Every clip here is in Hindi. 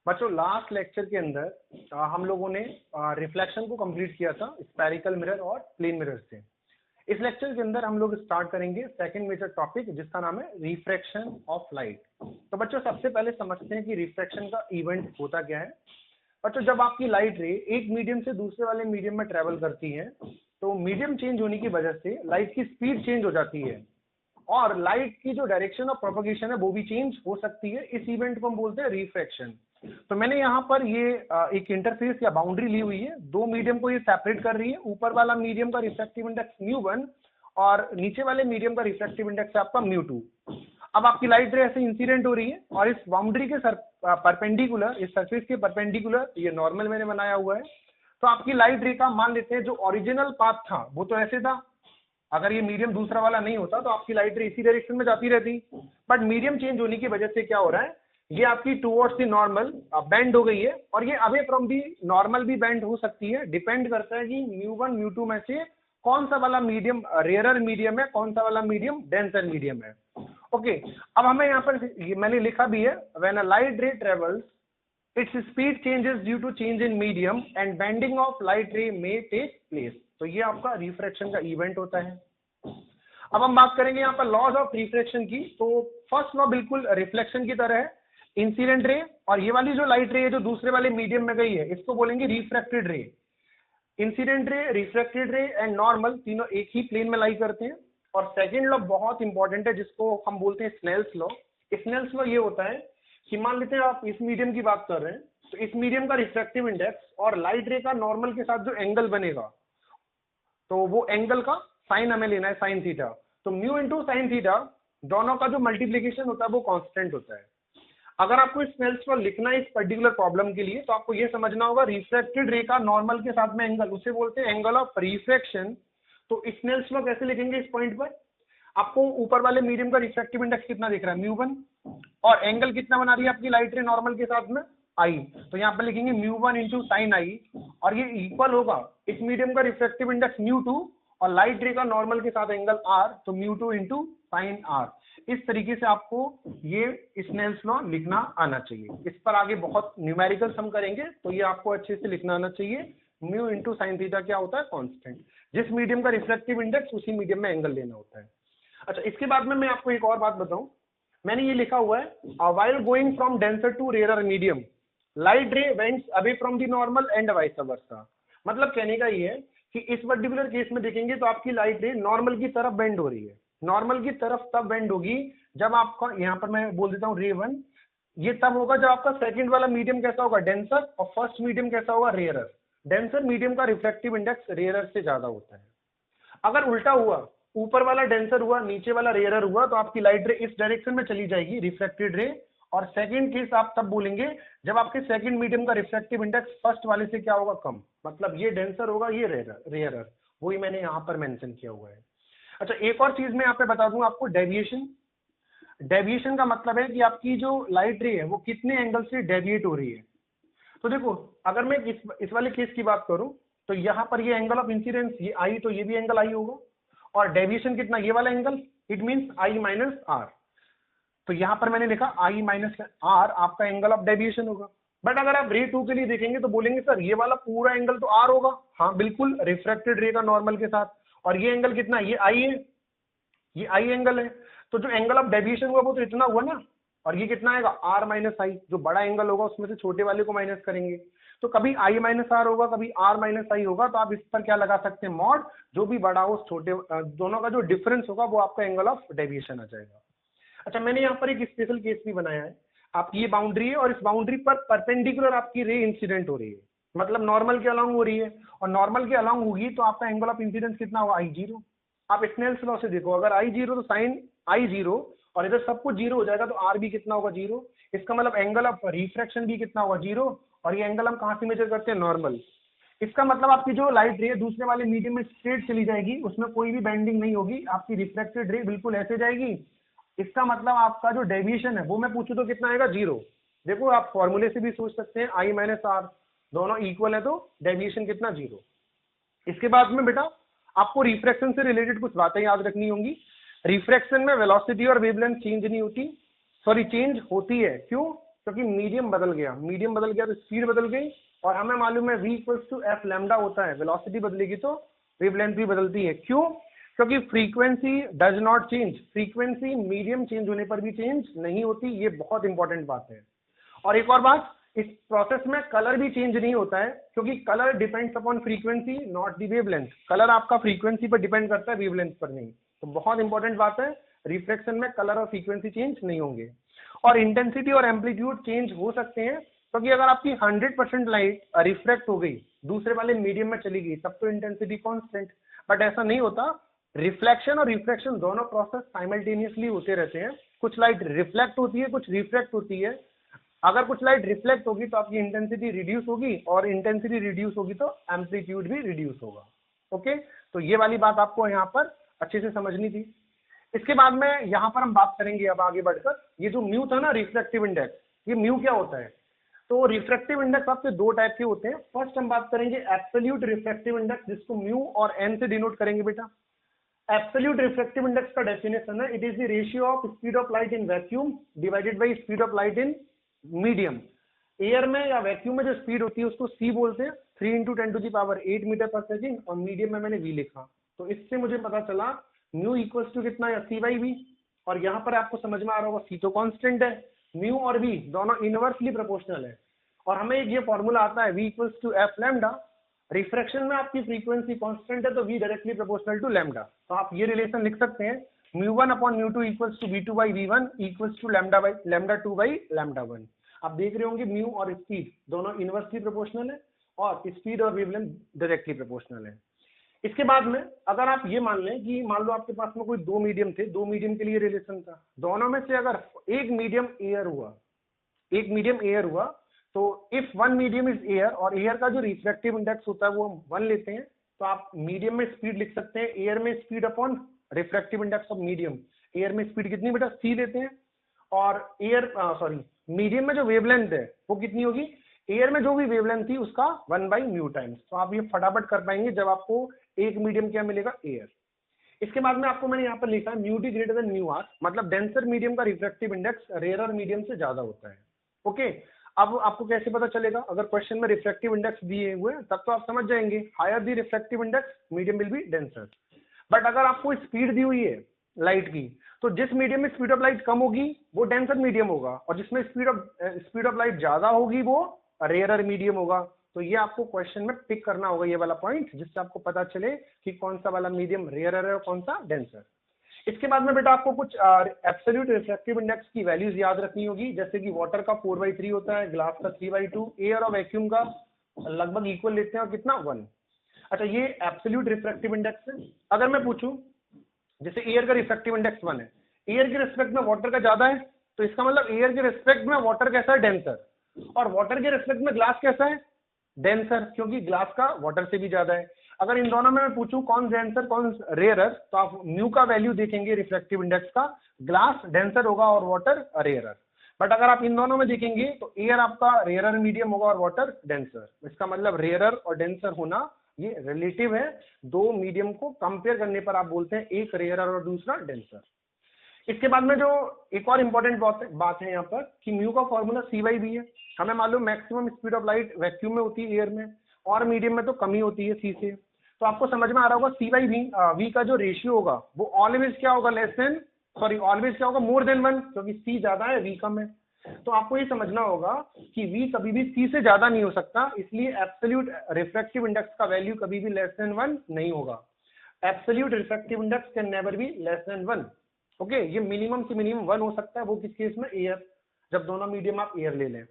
बच्चों लास्ट लेक्चर के अंदर हम लोगों ने रिफ्लेक्शन को कंप्लीट किया था स्फेरिकल मिरर और प्लेन मिरर से। इस लेक्चर के अंदर हम लोग स्टार्ट करेंगे सेकंड मेजर टॉपिक जिसका नाम है रिफ्रैक्शन ऑफ लाइट। तो बच्चों सबसे पहले समझते हैं कि रिफ्रैक्शन का इवेंट होता क्या है। बच्चों जब आपकी लाइट रे एक मीडियम से दूसरे वाले मीडियम में ट्रेवल करती है तो मीडियम चेंज होने की वजह से लाइट की स्पीड चेंज हो जाती है और लाइट की जो डायरेक्शन ऑफ प्रोपगेशन है वो भी चेंज हो सकती है। इस इवेंट को हम बोलते हैं रिफ्रैक्शन। तो मैंने यहाँ पर ये एक इंटरफेस या बाउंड्री ली हुई है, दो मीडियम को ये सेपरेट कर रही है। ऊपर वाला मीडियम का रिफ्रैक्टिव इंडेक्स μ1 और नीचे वाले मीडियम का रिफ्रैक्टिव इंडेक्स है आपका μ2। अब आपकी लाइट रे ऐसे इंसिडेंट हो रही है और इस बाउंड्री के परपेंडिकुलर, इस सरफेस के परपेंडिकुलर, ये नॉर्मल मैंने बनाया हुआ है। तो आपकी लाइट रे का मान लेते हैं जो ओरिजिनल पाथ था वो तो ऐसे था, अगर ये मीडियम दूसरा वाला नहीं होता तो आपकी लाइट रे इसी डायरेक्शन में जाती रहती। बट मीडियम चेंज होने की वजह से क्या हो रहा है, ये आपकी टुवर्ड्स दी नॉर्मल बेंड हो गई है और ये अवे फ्रॉम दी नॉर्मल भी बेंड हो सकती है। डिपेंड करता है कि μ1 μ2 में से कौन सा वाला मीडियम रेयरर मीडियम है, कौन सा वाला मीडियम डेंसर मीडियम है। ओके, अब हमें यहाँ पर मैंने लिखा भी है, when a light ray travels its speed changes due to change in medium and bending of light ray may take place. तो ये आपका रिफ्रैक्शन का इवेंट होता है। अब हम बात करेंगे यहाँ पर लॉज ऑफ रिफ्रैक्शन की। तो फर्स्ट लॉ बिल्कुल रिफ्लेक्शन की तरह है, इंसिडेंट रे और ये वाली जो लाइट रे है जो दूसरे वाले मीडियम में गई है इसको बोलेंगे रिफ्रैक्टेड रे। इंसिडेंट रे, रिफ्रैक्टेड रे एंड नॉर्मल तीनों एक ही प्लेन में लाई करते हैं। और सेकंड लॉ बहुत इंपॉर्टेंट है जिसको हम बोलते हैं स्नेल्स लॉ। स्नेल्स लॉ ये होता है कि मान लेते हैं आप इस मीडियम की बात कर रहे हैं तो इस मीडियम का रिफ्रैक्टिव इंडेक्स और लाइट रे का नॉर्मल के साथ जो एंगल बनेगा तो वो एंगल का साइन हमें लेना है, साइन थीटा। तो म्यू इंटू साइन थीटा दोनों का जो मल्टीप्लीकेशन होता है वो कांस्टेंट होता है। अगर आपको स्नेल्स लॉ लिखना है इस पर्टिकुलर प्रॉब्लम के लिए तो आपको ये समझना होगा रिफ्रैक्टेड रे का नॉर्मल के साथ में एंगल, उसे बोलते हैं एंगल ऑफ रिफ्रैक्शन। तो स्नेल्स लॉ कैसे लिखेंगे इस पॉइंट पर, आपको ऊपर वाले मीडियम का रिफ्रैक्टिव इंडेक्स कितना दिख रहा है μ1 और एंगल कितना बना रही है आपकी लाइट रे नॉर्मल के साथ में आई। तो यहाँ पर लिखेंगे μ1 इंटू साइन आई और ये इक्वल होगा इस मीडियम का रिफ्रैक्टिव इंडेक्स μ2 और लाइट रे का नॉर्मल के साथ एंगल r, तो μ2 इंटू साइन r। इस तरीके से आपको ये स्नेल्स लॉ लिखना आना चाहिए। इस पर आगे बहुत न्यूमेरिकल्स हम करेंगे तो ये आपको अच्छे से लिखना आना चाहिए। म्यू इंटू साइन थीटा क्या होता है, कांस्टेंट। जिस मीडियम का रिफ्रैक्टिव इंडेक्स उसी मीडियम में एंगल लेना होता है। अच्छा, इसके बाद में मैं आपको एक और बात बताऊं, मैंने ये लिखा हुआ है while going from denser to rarer medium light ray bends away from the normal and vice versa. मतलब कहने का ये है कि इस पर्टिकुलर केस में देखेंगे तो आपकी लाइट रे नॉर्मल की तरफ बेंड हो रही है। नॉर्मल की तरफ तब बेंड होगी जब आपका, यहाँ पर मैं बोल देता हूँ रे वन, ये तब होगा जब आपका सेकंड वाला मीडियम कैसा होगा, डेंसर, और फर्स्ट मीडियम कैसा होगा, रेयरर। डेंसर मीडियम का रिफ्रैक्टिव इंडेक्स रेयरर से ज्यादा होता है। अगर उल्टा हुआ, ऊपर वाला डेंसर हुआ नीचे वाला रेयरर हुआ तो आपकी लाइट रे इस डायरेक्शन में चली जाएगी, रिफ्रैक्टेड रे। और सेकंड केस आप तब बोलेंगे जब आपके सेकंड मीडियम का रिफ्रैक्टिव इंडेक्स फर्स्ट वाले से क्या होगा, कम। मतलब ये डेंसर होगा, ये रेयरर। वही मैंने यहाँ पर मेंशन किया हुआ है। अच्छा, एक और चीज मैं यहाँ पे बता दूं आपको, डेविएशन। डेविएशन का मतलब है कि आपकी जो लाइट रे है वो कितने एंगल से डेविएट हो रही है। तो देखो, अगर मैं इस वाले केस की बात करूं तो यहाँ पर ये एंगल ऑफ इंसिडेंस ये आई, तो ये भी एंगल आई होगा। और डेविएशन कितना, ये वाला angle, it means I minus R. तो यहाँ पर मैंने लिखा आई माइनस आर आपका एंगल ऑफ डेविएशन होगा। बट अगर आप रे 2 के लिए देखेंगे तो बोलेंगे सर ये वाला पूरा एंगल तो आर होगा। हाँ बिल्कुल, रिफ्रैक्टेड रे का नॉर्मल के साथ। और ये एंगल कितना, ये आई है, ये आई एंगल है। तो जो एंगल ऑफ डेविएशन हुआ वो तो इतना हुआ ना, और ये कितना आएगा, आर माइनस आई। जो बड़ा एंगल होगा उसमें से छोटे वाले को माइनस करेंगे। तो कभी आई माइनस आर होगा, कभी आर माइनस आई होगा। तो आप इस पर क्या लगा सकते हैं, मॉड। जो भी बड़ा हो, छोटे, दोनों का जो डिफरेंस होगा वो आपका एंगल ऑफ डेविएशन आ जाएगा। अच्छा, मैंने यहाँ पर एक स्पेशल केस भी बनाया है। आपकी ये बाउंड्री है और इस बाउंड्री पर परपेंडिकुलर आपकी रे इंसिडेंट हो रही है, मतलब नॉर्मल के अलॉन्ग हो रही है। और नॉर्मल के अलॉन्ग होगी तो आपका एंगल ऑफ इंसिडेंस कितना होगा, I0। आप स्नेल्स लॉ से देखो, अगर I0 तो साइन I0 और इधर सब कुछ जीरो हो जाएगा तो R भी कितना होगा, 0। इसका मतलब एंगल ऑफ रिफ्रैक्शन भी कितना होगा, 0। और ये एंगल हम कहाँ से मेजर करते हैं, नॉर्मल। इसका मतलब आपकी जो लाइट रे दूसरे वाले मीडियम में स्ट्रेट चली जाएगी, उसमें कोई भी बेंडिंग नहीं होगी, आपकी रिफ्रैक्टेड रे बिल्कुल ऐसे जाएगी। इसका मतलब आपका जो डेविएशन है वो मैं पूछूं तो कितना आएगा, 0। देखो, आप फॉर्मूले से भी सोच सकते हैं, आई माइनस आर दोनों इक्वल है तो डेविएशन कितना, 0। इसके बाद में बेटा आपको रिफ्रैक्शन से रिलेटेड कुछ बातें याद रखनी होंगी। रिफ्रैक्शन में वेलोसिटी और वेवलेंथ चेंज नहीं होती, सॉरी चेंज होती है। क्यों, क्योंकि मीडियम बदल गया तो स्पीड बदल गई, और हमें मालूम है v equals to F lambda होता है, वेलोसिटी बदलेगी तो वेवलेंथ भी बदलती है। क्यों? क्योंकि frequency does not change, frequency medium change होने पर भी चेंज नहीं होती, ये बहुत इंपॉर्टेंट बात है। और एक और बात, इस प्रोसेस में कलर भी चेंज नहीं होता है, क्योंकि colour depends upon frequency not the wavelength, colour आपका फ्रीक्वेंसी पर डिपेंड करता है, वेवलेंथ पर नहीं। तो बहुत इंपॉर्टेंट बात है, रिफ्लेक्शन में कलर और फ्रीक्वेंसी चेंज नहीं होंगे। और इंटेंसिटी और एम्पलीट्यूड चेंज हो सकते हैं, क्योंकि अगर आपकी 100% लाइट रिफ्लेक्ट हो गई, दूसरे वाले मीडियम में चली गई, तब तो इंटेंसिटी कांस्टेंट, बट ऐसा नहीं होता। रिफ्लेक्शन और रिफ्रैक्शन दोनों प्रोसेस साइमल्टेनियसली होते रहते हैं। कुछ लाइट रिफ्लेक्ट होती है, कुछ रिफ्रैक्ट होती है। अगर कुछ लाइट रिफ्लेक्ट होगी तो आपकी इंटेंसिटी रिड्यूस होगी, और इंटेंसिटी रिड्यूस होगी तो एम्पलीट्यूड भी रिड्यूस होगा। ओके, तो ये वाली बात आपको यहाँ पर अच्छे से समझनी थी। इसके बाद में यहाँ पर हम बात करेंगे अब आगे बढ़कर, ये जो म्यू था ना रिफ्रैक्टिव इंडेक्स, ये म्यू क्या होता है? तो रिफ्रैक्टिव इंडेक्स आपके दो टाइप के होते हैं। फर्स्ट हम बात करेंगे एब्सोल्यूट रिफ्रैक्टिव इंडेक्स, जिसको म्यू और एन से डिनोट करेंगे बेटा। एब्सोल्यूट रिफ्रैक्टिव इंडेक्स का डेफिनेशन है, it is the ratio of speed of light in vacuum divided by speed of light in medium. Air में या वैक्यूम में जो स्पीड होती है उसको सी बोलते हैं, 3 × 10⁸ मीटर पर सेकेंड, और मीडियम में मैंने वी लिखा। तो इससे मुझे पता चला म्यू इक्वल्स टू कितना है, सी बाई वी। और यहाँ पर आपको समझ में आ रहा होगा सी तो कांस्टेंट है, म्यू और वी दोनों इनवर्सली प्रोपोर्शनल है। और हमें एक ये फॉर्मूला आता है V equals to F lambda. Refraction में आपकी फ्रीक्वेंसी कांस्टेंट है, तो V directly proportional to lambda. तो आप ये रिलेशन लिख सकते हैं, μ1/μ2 equals to v2/v1 equals to λ2/λ1। आप देख रहे होंगे म्यू और स्पीड दोनों इनवर्सली प्रोपोर्शनल है, और स्पीड और वेवलेंथ डायरेक्टली प्रोपोर्शनल है। इसके बाद में अगर आप ये मान लें कि मान लो आपके पास में कोई दो मीडियम थे, दो मीडियम के लिए रिलेशन था, दोनों में से अगर एक मीडियम एयर हुआ, तो if one medium is air, और एयर का जो रिफ्रैक्टिव इंडेक्स होता है वो हम 1 लेते हैं, तो आप मीडियम में स्पीड लिख सकते हैं, एयर में speed upon refractive index of medium. Air में स्पीड कितनी बेटा, सी लेते हैं, और मीडियम में जो वेवलेंथ है वो कितनी होगी, एयर में जो भी वेवलेंथ थी उसका 1/μ टाइम्स। तो आप ये फटाफट कर पाएंगे जब आपको एक मीडियम क्या मिलेगा, एयर। इसके बाद में आपको मैंने यहाँ पर लिखा है mu D greater than mu R, मतलब डेंसर मीडियम का रिफ्रैक्टिव इंडेक्स रेयरर मीडियम से ज्यादा होता है। ओके, अब आपको कैसे पता चलेगा? अगर क्वेश्चन में रिफ्रैक्टिव इंडेक्स दिए हुए हैं तब तो आप समझ जाएंगे, higher the refractive index medium will be denser. But अगर आपको स्पीड दी हुई है लाइट की, तो जिस मीडियम में स्पीड ऑफ लाइट कम होगी वो डेंसर मीडियम होगा, और जिसमें स्पीड ऑफ लाइट ज्यादा होगी वो रेयरर मीडियम होगा। तो ये आपको क्वेश्चन में पिक करना होगा, ये वाला पॉइंट, जिससे आपको पता चले कि कौन सा वाला मीडियम रेयरर है और कौन सा डेंसर। इसके बाद में बेटा आपको कुछ एब्सोल्यूट रिफ्रैक्टिव इंडेक्स की वैल्यूज याद रखनी होगी, जैसे कि वाटर का 4/3 होता है, ग्लास का 3/2, एयर और वैक्यूम का लगभग इक्वल लेते हैं, और कितना 1। अच्छा, ये एब्सोल्यूट रिफ्रैक्टिव इंडेक्स है। अगर मैं पूछूं जैसे एयर का रिफ्रैक्टिव इंडेक्स 1 है, एयर के रिस्पेक्ट में वाटर का ज्यादा है, तो इसका मतलब एयर के रिस्पेक्ट में वाटर कैसा है, डेंसर, और वाटर के रिस्पेक्ट में ग्लास कैसा है, डेंसर, क्योंकि ग्लास का वाटर से भी ज्यादा है। अगर इन दोनों में मैं पूछूं कौन डेंसर कौन रेयरर, तो आप म्यू का वैल्यू देखेंगे रिफ्रैक्टिव इंडेक्स का, ग्लास डेंसर होगा और वाटर रेयरर। बट अगर आप इन दोनों में देखेंगे तो एयर आपका रेयरर मीडियम होगा और वाटर डेंसर। इसका मतलब रेयरर और डेंसर होना ये रिलेटिव है, दो मीडियम को कंपेयर करने पर आप बोलते हैं एक रेयरर और दूसरा डेंसर। इसके बाद में जो एक और इंपॉर्टेंट बात है यहाँ पर कि म्यू का फॉर्मूला C/V है। हमें मालूम maximum speed of light vacuum में होती है, एयर में, और मीडियम में तो कमी होती है सी से। तो आपको समझ में आ रहा होगा C/V, वी का जो रेशियो होगा वो ऑलवेज क्या होगा, ऑलवेज क्या होगा, मोर देन 1, क्योंकि सी ज्यादा है वी कम है। तो आपको ये समझना होगा कि वी कभी भी सी से ज्यादा नहीं हो सकता, इसलिए एब्सोल्यूट रिफ्रैक्टिव इंडेक्स का वैल्यू कभी भी लेस देन 1 नहीं होगा। Absolute refractive index can never be less than 1। Okay, ये मिनिमम से मिनिमम 1 हो सकता है, वो किस केस में, एयर, जब दोनों मीडियम आप एयर ले लें।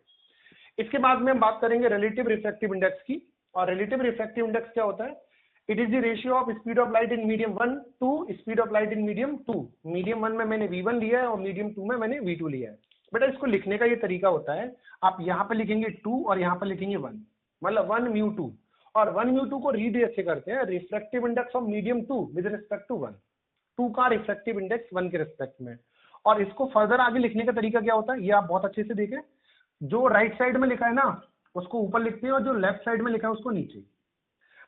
इसके बाद में हम बात करेंगे रिलेटिव रिफ्रैक्टिव इंडेक्स की। और रिलेटिव रिफ्रैक्टिव इंडेक्स क्या होता है, it is the ratio of speed of light in medium 1 to speed of light in medium 2। Medium 1 में मैंने V1 लिया है और मीडियम 2 में मैंने V2 लिया है। बेटा इसको लिखने का ये तरीका होता है, आप यहाँ पे लिखेंगे 2 और यहाँ पे लिखेंगे 1, मतलब 1μ2, और 1μ2 को रीड ऐसे करते हैं, refractive index of medium 2 with respect to 1, 2 का रिफ्रैक्टिव इंडेक्स 1 के रिस्पेक्ट में। और इसको फर्दर आगे लिखने का तरीका क्या होता है, ये आप बहुत अच्छे से देखें, जो राइट साइड में लिखा है ना उसको ऊपर लिखते हैं, और जो लेफ्ट साइड में लिखा है उसको नीचे,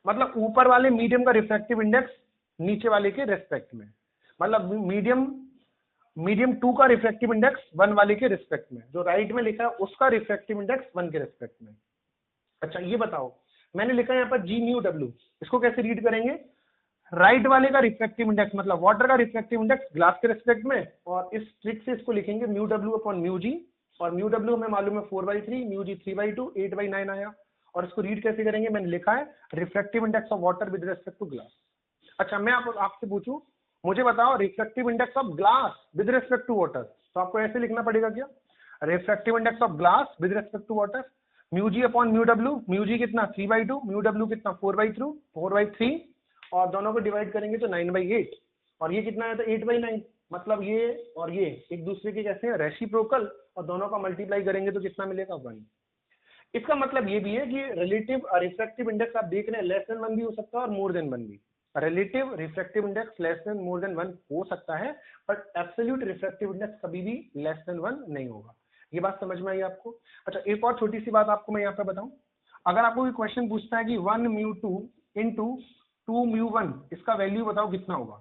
मतलब ऊपर वाले मीडियम का रिफ्रैक्टिव इंडेक्स नीचे वाले के रेस्पेक्ट में। मतलब मीडियम मीडियम 2 का रिफ्रैक्टिव इंडेक्स 1 वाले के रिस्पेक्ट में, जो राइट में लिखा है उसका रिफ्रैक्टिव इंडेक्स 1 के रिस्पेक्ट में। अच्छा ये बताओ, मैंने लिखा है यहाँ पर जी म्यू डब्ल्यू, इसको कैसे रीड करेंगे? राइट वाले का रिफ्रैक्टिव इंडेक्स मतलब वाटर का रिफ्रैक्टिव इंडेक्स ग्लास के रिस्पेक्ट में, और इस ट्रिक से इसको लिखेंगे mu W upon mu G, और म्यू डब्ल्यू हमें मालूम है 4/3, म्यू जी 3/2, 8/9 आया। और इसको रीड कैसे करेंगे? मैंने लिखा है refractive index of water with respect to glass. अच्छा मैं आपसे पूछूं, मुझे बताओ refractive index of glass with respect to water, तो आपको ऐसे लिखना पड़ेगा क्या? Refractive index of glass with respect to water, mu G upon mu W, mu G कितना 3/2, म्यू डब्ल्यू कितना 4/3, और दोनों को डिवाइड करेंगे तो 9/8, और ये कितना है तो 8/9, मतलब ये और ये एक दूसरे के कैसे हैं? रेसिप्रोकल, और दोनों का मल्टीप्लाई करेंगे तो कितना मिलेगा? 1। इसका मतलब ये भी है कि रिलेटिव रिफ्रैक्टिव इंडेक्स आप देख रहे हैं लेस देन 1 भी हो सकता है और मोर देन 1 भी। Relative refractive index less than more than 1 हो सकता है, बट एब्सोल्यूट रिफ्रैक्टिव इंडेक्स कभी भी लेस देन 1 नहीं होगा। ये बात समझ में आई आपको? अच्छा एक और छोटी सी बात आपको मैं यहाँ पे बताऊं, अगर आपको कोई क्वेश्चन पूछता है कि 1 म्यू 2 इंटू 2 म्यू 1, इसका वैल्यू बताओ कितना होगा?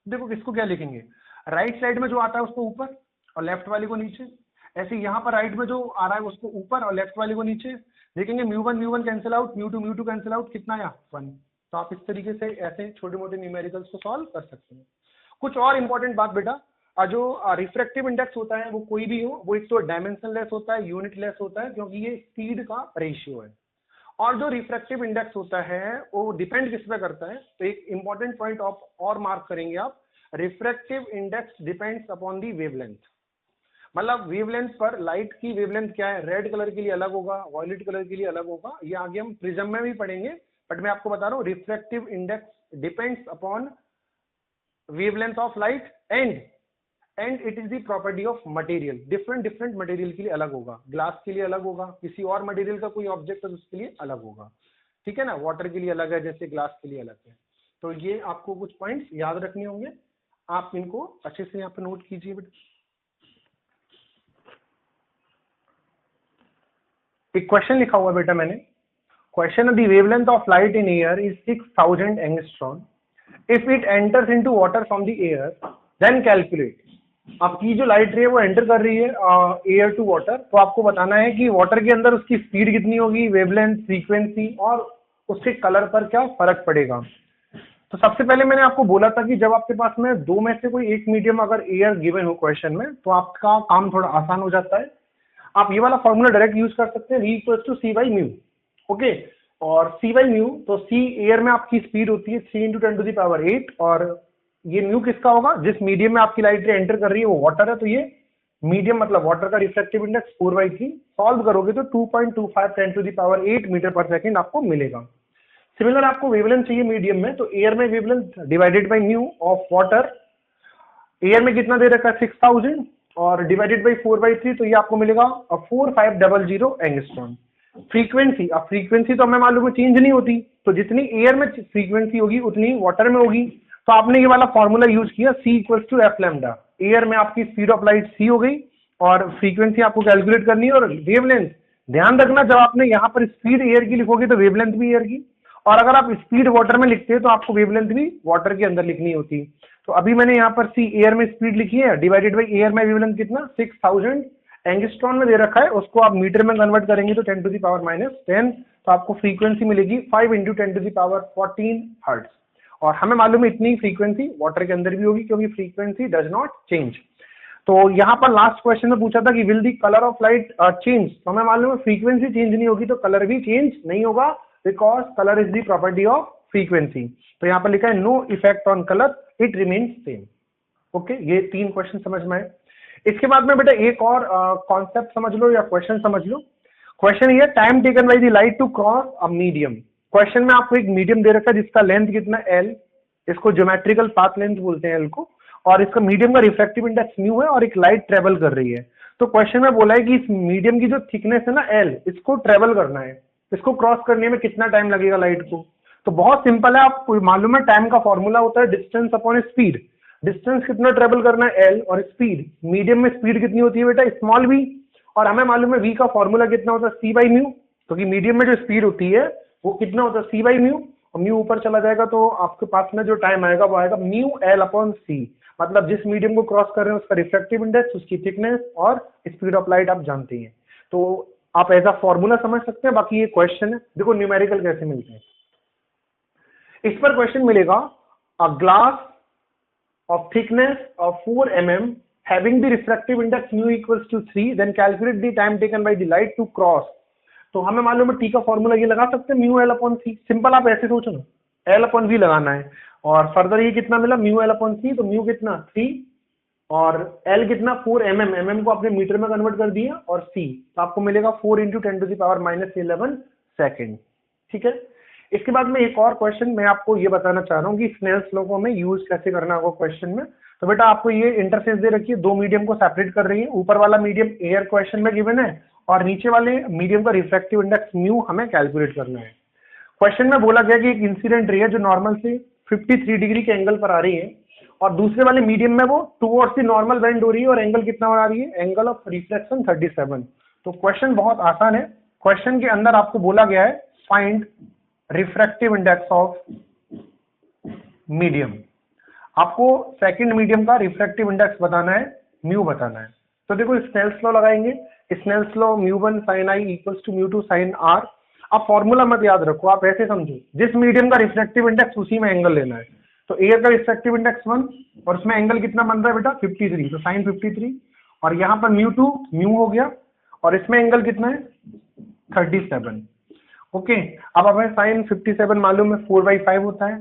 देखो इसको क्या लिखेंगे, राइट साइड में जो आता है उसको ऊपर और लेफ्ट वाले को नीचे, ऐसे यहाँ पर राइट में जो आ रहा है उसको ऊपर और लेफ्ट वाले को नीचे। देखेंगे mu 1 cancel out, mu 2 cancel out, कितना आया? 1। तो आप इस तरीके से ऐसे छोटे मोटे न्यूमेरिकल्स को सॉल्व कर सकते हैं। कुछ और इंपॉर्टेंट बात बेटा, जो रिफ्रैक्टिव इंडेक्स होता है वो कोई भी हो, वो एक तो डायमेंशन लेस होता है, यूनिट लेस होता है, क्योंकि ये स्पीड का रेशियो है। और जो रिफ्रैक्टिव इंडेक्स होता है वो डिपेंड किस पे करता है? तो एक इंपॉर्टेंट पॉइंट आप और मार्क करेंगे आप, refractive index depends upon the wavelength. मतलब वेवलेंथ पर लाइट की वेवलेंथ क्या है, रेड कलर के लिए अलग होगा, वॉयलेट कलर के लिए अलग होगा, ये आगे हम प्रिज्म में भी पढ़ेंगे, बट मैं आपको बता रहा हूँ refractive index depends upon wavelength of light and it is the property of material. Different material के लिए अलग होगा, ग्लास के लिए अलग होगा, किसी और मटेरियल का कोई ऑब्जेक्ट है उसके लिए अलग होगा, ठीक है ना? वाटर के लिए अलग है जैसे ग्लास के लिए अलग है। तो ये आपको कुछ पॉइंट्स याद रखने होंगे, आप इनको अच्छे से यहाँ पे नोट कीजिए बेटा। एक क्वेश्चन लिखा हुआ बेटा मैंने, question the wavelength of light in air is 6000 angstrom, if it enters into water from the air then calculate. आपकी जो लाइट रे वो एंटर कर रही है एयर टू वाटर, तो आपको बताना है कि वाटर के अंदर उसकी स्पीड कितनी होगी, वेवलेंथ, फ्रीक्वेंसी, और उसके कलर पर क्या फर्क पड़ेगा। तो सबसे पहले मैंने आपको बोला था कि जब आपके पास में दो में से कोई एक मीडियम अगर एयर गिवन हो क्वेश्चन में, तो आपका काम थोड़ा आसान हो जाता है। आप ये वाला फॉर्मूला डायरेक्ट यूज कर सकते हैं, V equals to C by mu, okay. और C बाई म्यू, तो C एयर में आपकी स्पीड होती है 3 × 10⁸, और ये म्यू किसका होगा? जिस मीडियम में आपकी लाइट रे एंटर कर रही है वो वाटर है, तो ये मीडियम मतलब वाटर का रिफ्रैक्टिव इंडेक्स 4/3। सॉल्व करोगे तो 2.25 10⁸ मीटर पर सेकेंड आपको मिलेगा। सिमिलर आपको वेवलेंथ चाहिए मीडियम में, तो एयर में wavelength divided by mu of water, air में कितना दे रखा है 6000 और डिवाइडेड बाई 4/3, तो ये आपको मिलेगा 4500 एंगस्ट्रॉम। फ्रीक्वेंसी, अब फ्रीक्वेंसी तो हमें मालूम है चेंज नहीं होती, तो जितनी एयर में फ्रीक्वेंसी होगी उतनी वाटर में होगी, तो आपने ये वाला फॉर्मूला यूज किया C equals to F lambda. Air में आपकी स्पीड ऑफ लाइट C हो गई और फ्रीक्वेंसी आपको कैलकुलेट करनी है, और वेवलेंथ ध्यान रखना जब आपने यहाँ पर स्पीड एयर की लिखोगे तो वेवलेंथ भी एयर की, और अगर आप स्पीड वाटर में लिखते हैं तो आपको वेवलेंथ भी वाटर के अंदर लिखनी होती। तो अभी मैंने यहाँ पर C एयर में स्पीड लिखी है, डिवाइडेड बाई एयर में वेवलेंथ कितना 6000 एंगस्ट्रॉन में दे रखा है, उसको आप मीटर में कन्वर्ट करेंगे तो 10⁻⁻10, तो आपको फ्रीक्वेंसी मिलेगी 5 × 10⁻14 हर्ट्ज। और हमें मालूम है इतनी फ्रीक्वेंसी वाटर के अंदर भी होगी, क्योंकि फ्रीक्वेंसी डज नॉट चेंज। तो यहाँ पर लास्ट क्वेश्चन में पूछा था कि will the colour of light change, तो हमें मालूम है फ्रीक्वेंसी चेंज नहीं होगी तो कलर भी चेंज नहीं होगा, because colour is the property of frequency. तो यहाँ पर लिखा है no effect on colour, it remains same. Okay, ये 3 क्वेश्चन समझ में आए। इसके बाद में बेटा एक और कॉन्सेप्ट समझ लो या क्वेश्चन समझ लो। क्वेश्चन ये time taken by the light to cross a medium. Question में आपको एक मीडियम दे रखा है जिसका लेंथ कितना L, इसको ज्योमेट्रिकल पाथ लेंथ बोलते हैं L को, और इसका मीडियम का रिफ्रैक्टिव इंडेक्स म्यू है और एक लाइट ट्रेवल कर रही है। तो क्वेश्चन में बोला है कि इस मीडियम की जो थिकनेस है ना L, इसको ट्रेवल करना है, इसको क्रॉस करने में कितना टाइम लगेगा लाइट को। तो बहुत सिंपल है, आपको मालूम है टाइम का फॉर्मूला होता है डिस्टेंस अपॉन स्पीड। डिस्टेंस कितना ट्रेवल करना है L, और स्पीड, मीडियम में स्पीड कितनी होती है बेटा स्मॉल v, और हमें मालूम है v का फॉर्मूला कितना होता है C बाई म्यू, क्योंकि मीडियम में जो स्पीड होती है वो कितना होता है C बाई म्यू, और म्यू ऊपर चला जाएगा तो आपके पास में जो टाइम आएगा वो आएगा म्यू एल अपॉन सी। मतलब जिस मीडियम को क्रॉस कर रहे हैं उसका रिफ्रैक्टिव इंडेक्स, उसकी थिकनेस और स्पीड ऑफ लाइट आप जानते हैं। तो आप एज अ फॉर्मूला समझ सकते हैं। बाकी ये क्वेश्चन है, देखो न्यूमेरिकल कैसे मिलते हैं। इस पर क्वेश्चन मिलेगा, a glass of thickness of 4 mm having the refractive index mu equals to 3, then calculate the time taken by the light to cross। तो हमें मालूम है टी का फॉर्मूला ये लगा सकते हैं म्यू एल अपॉन सी। सिंपल, आप ऐसे सोचो ना, एल अपॉन वी लगाना है और फर्दर ये कितना मिला म्यू एल अपॉन सी, तो म्यू कितना 3 और एल कितना 4 mm, mm को आपने मीटर में कन्वर्ट कर दिया और सी, तो आपको मिलेगा 4 × 10⁻⁻11 सेकेंड। ठीक है। इसके बाद में एक और क्वेश्चन मैं आपको ये बताना चाह रहा हूँ कि स्नेल्स लॉ को हमें यूज कैसे करना होगा क्वेश्चन में। तो बेटा आपको ये इंटरफेस दे रखी है, दो मीडियम को सेपरेट कर रही है। ऊपर वाला मीडियम एयर क्वेश्चन में गिवन है और नीचे वाले मीडियम का रिफ्रैक्टिव इंडेक्स म्यू हमें कैलकुलेट करना है। क्वेश्चन में बोला गया कि एक इंसिडेंट रे है जो नॉर्मल से 53 डिग्री के एंगल पर आ रही है और दूसरे वाले मीडियम में वो टुवर्ड्स द नॉर्मल बेंड हो रही है और एंगल कितना बना रही है, एंगल ऑफ रिफ्लेक्शन 37। तो क्वेश्चन बहुत आसान है। क्वेश्चन के अंदर आपको बोला गया है find refractive index of medium. आपको सेकंड मीडियम का रिफ्रैक्टिव इंडेक्स बताना है, म्यू बताना है। तो देखो स्नेल्स लॉ लगाएंगे, Snell's law μ1 sin i equals to μ2 sin r। आप फॉर्मूला मत याद रखो, आप ऐसे समझो जिस मीडियम का रिफ्रैक्टिव इंडेक्स उसी में एंगल लेना है। तो एयर का रिफ्रैक्टिव इंडेक्स 1 और उसमें एंगल कितना बन रहा है बेटा 53, तो sin 53 और यहाँ पर μ2 म्यू हो गया और इसमें एंगल कितना है 37। ओके, अब हमें sin 57 मालूम है 4/5 होता है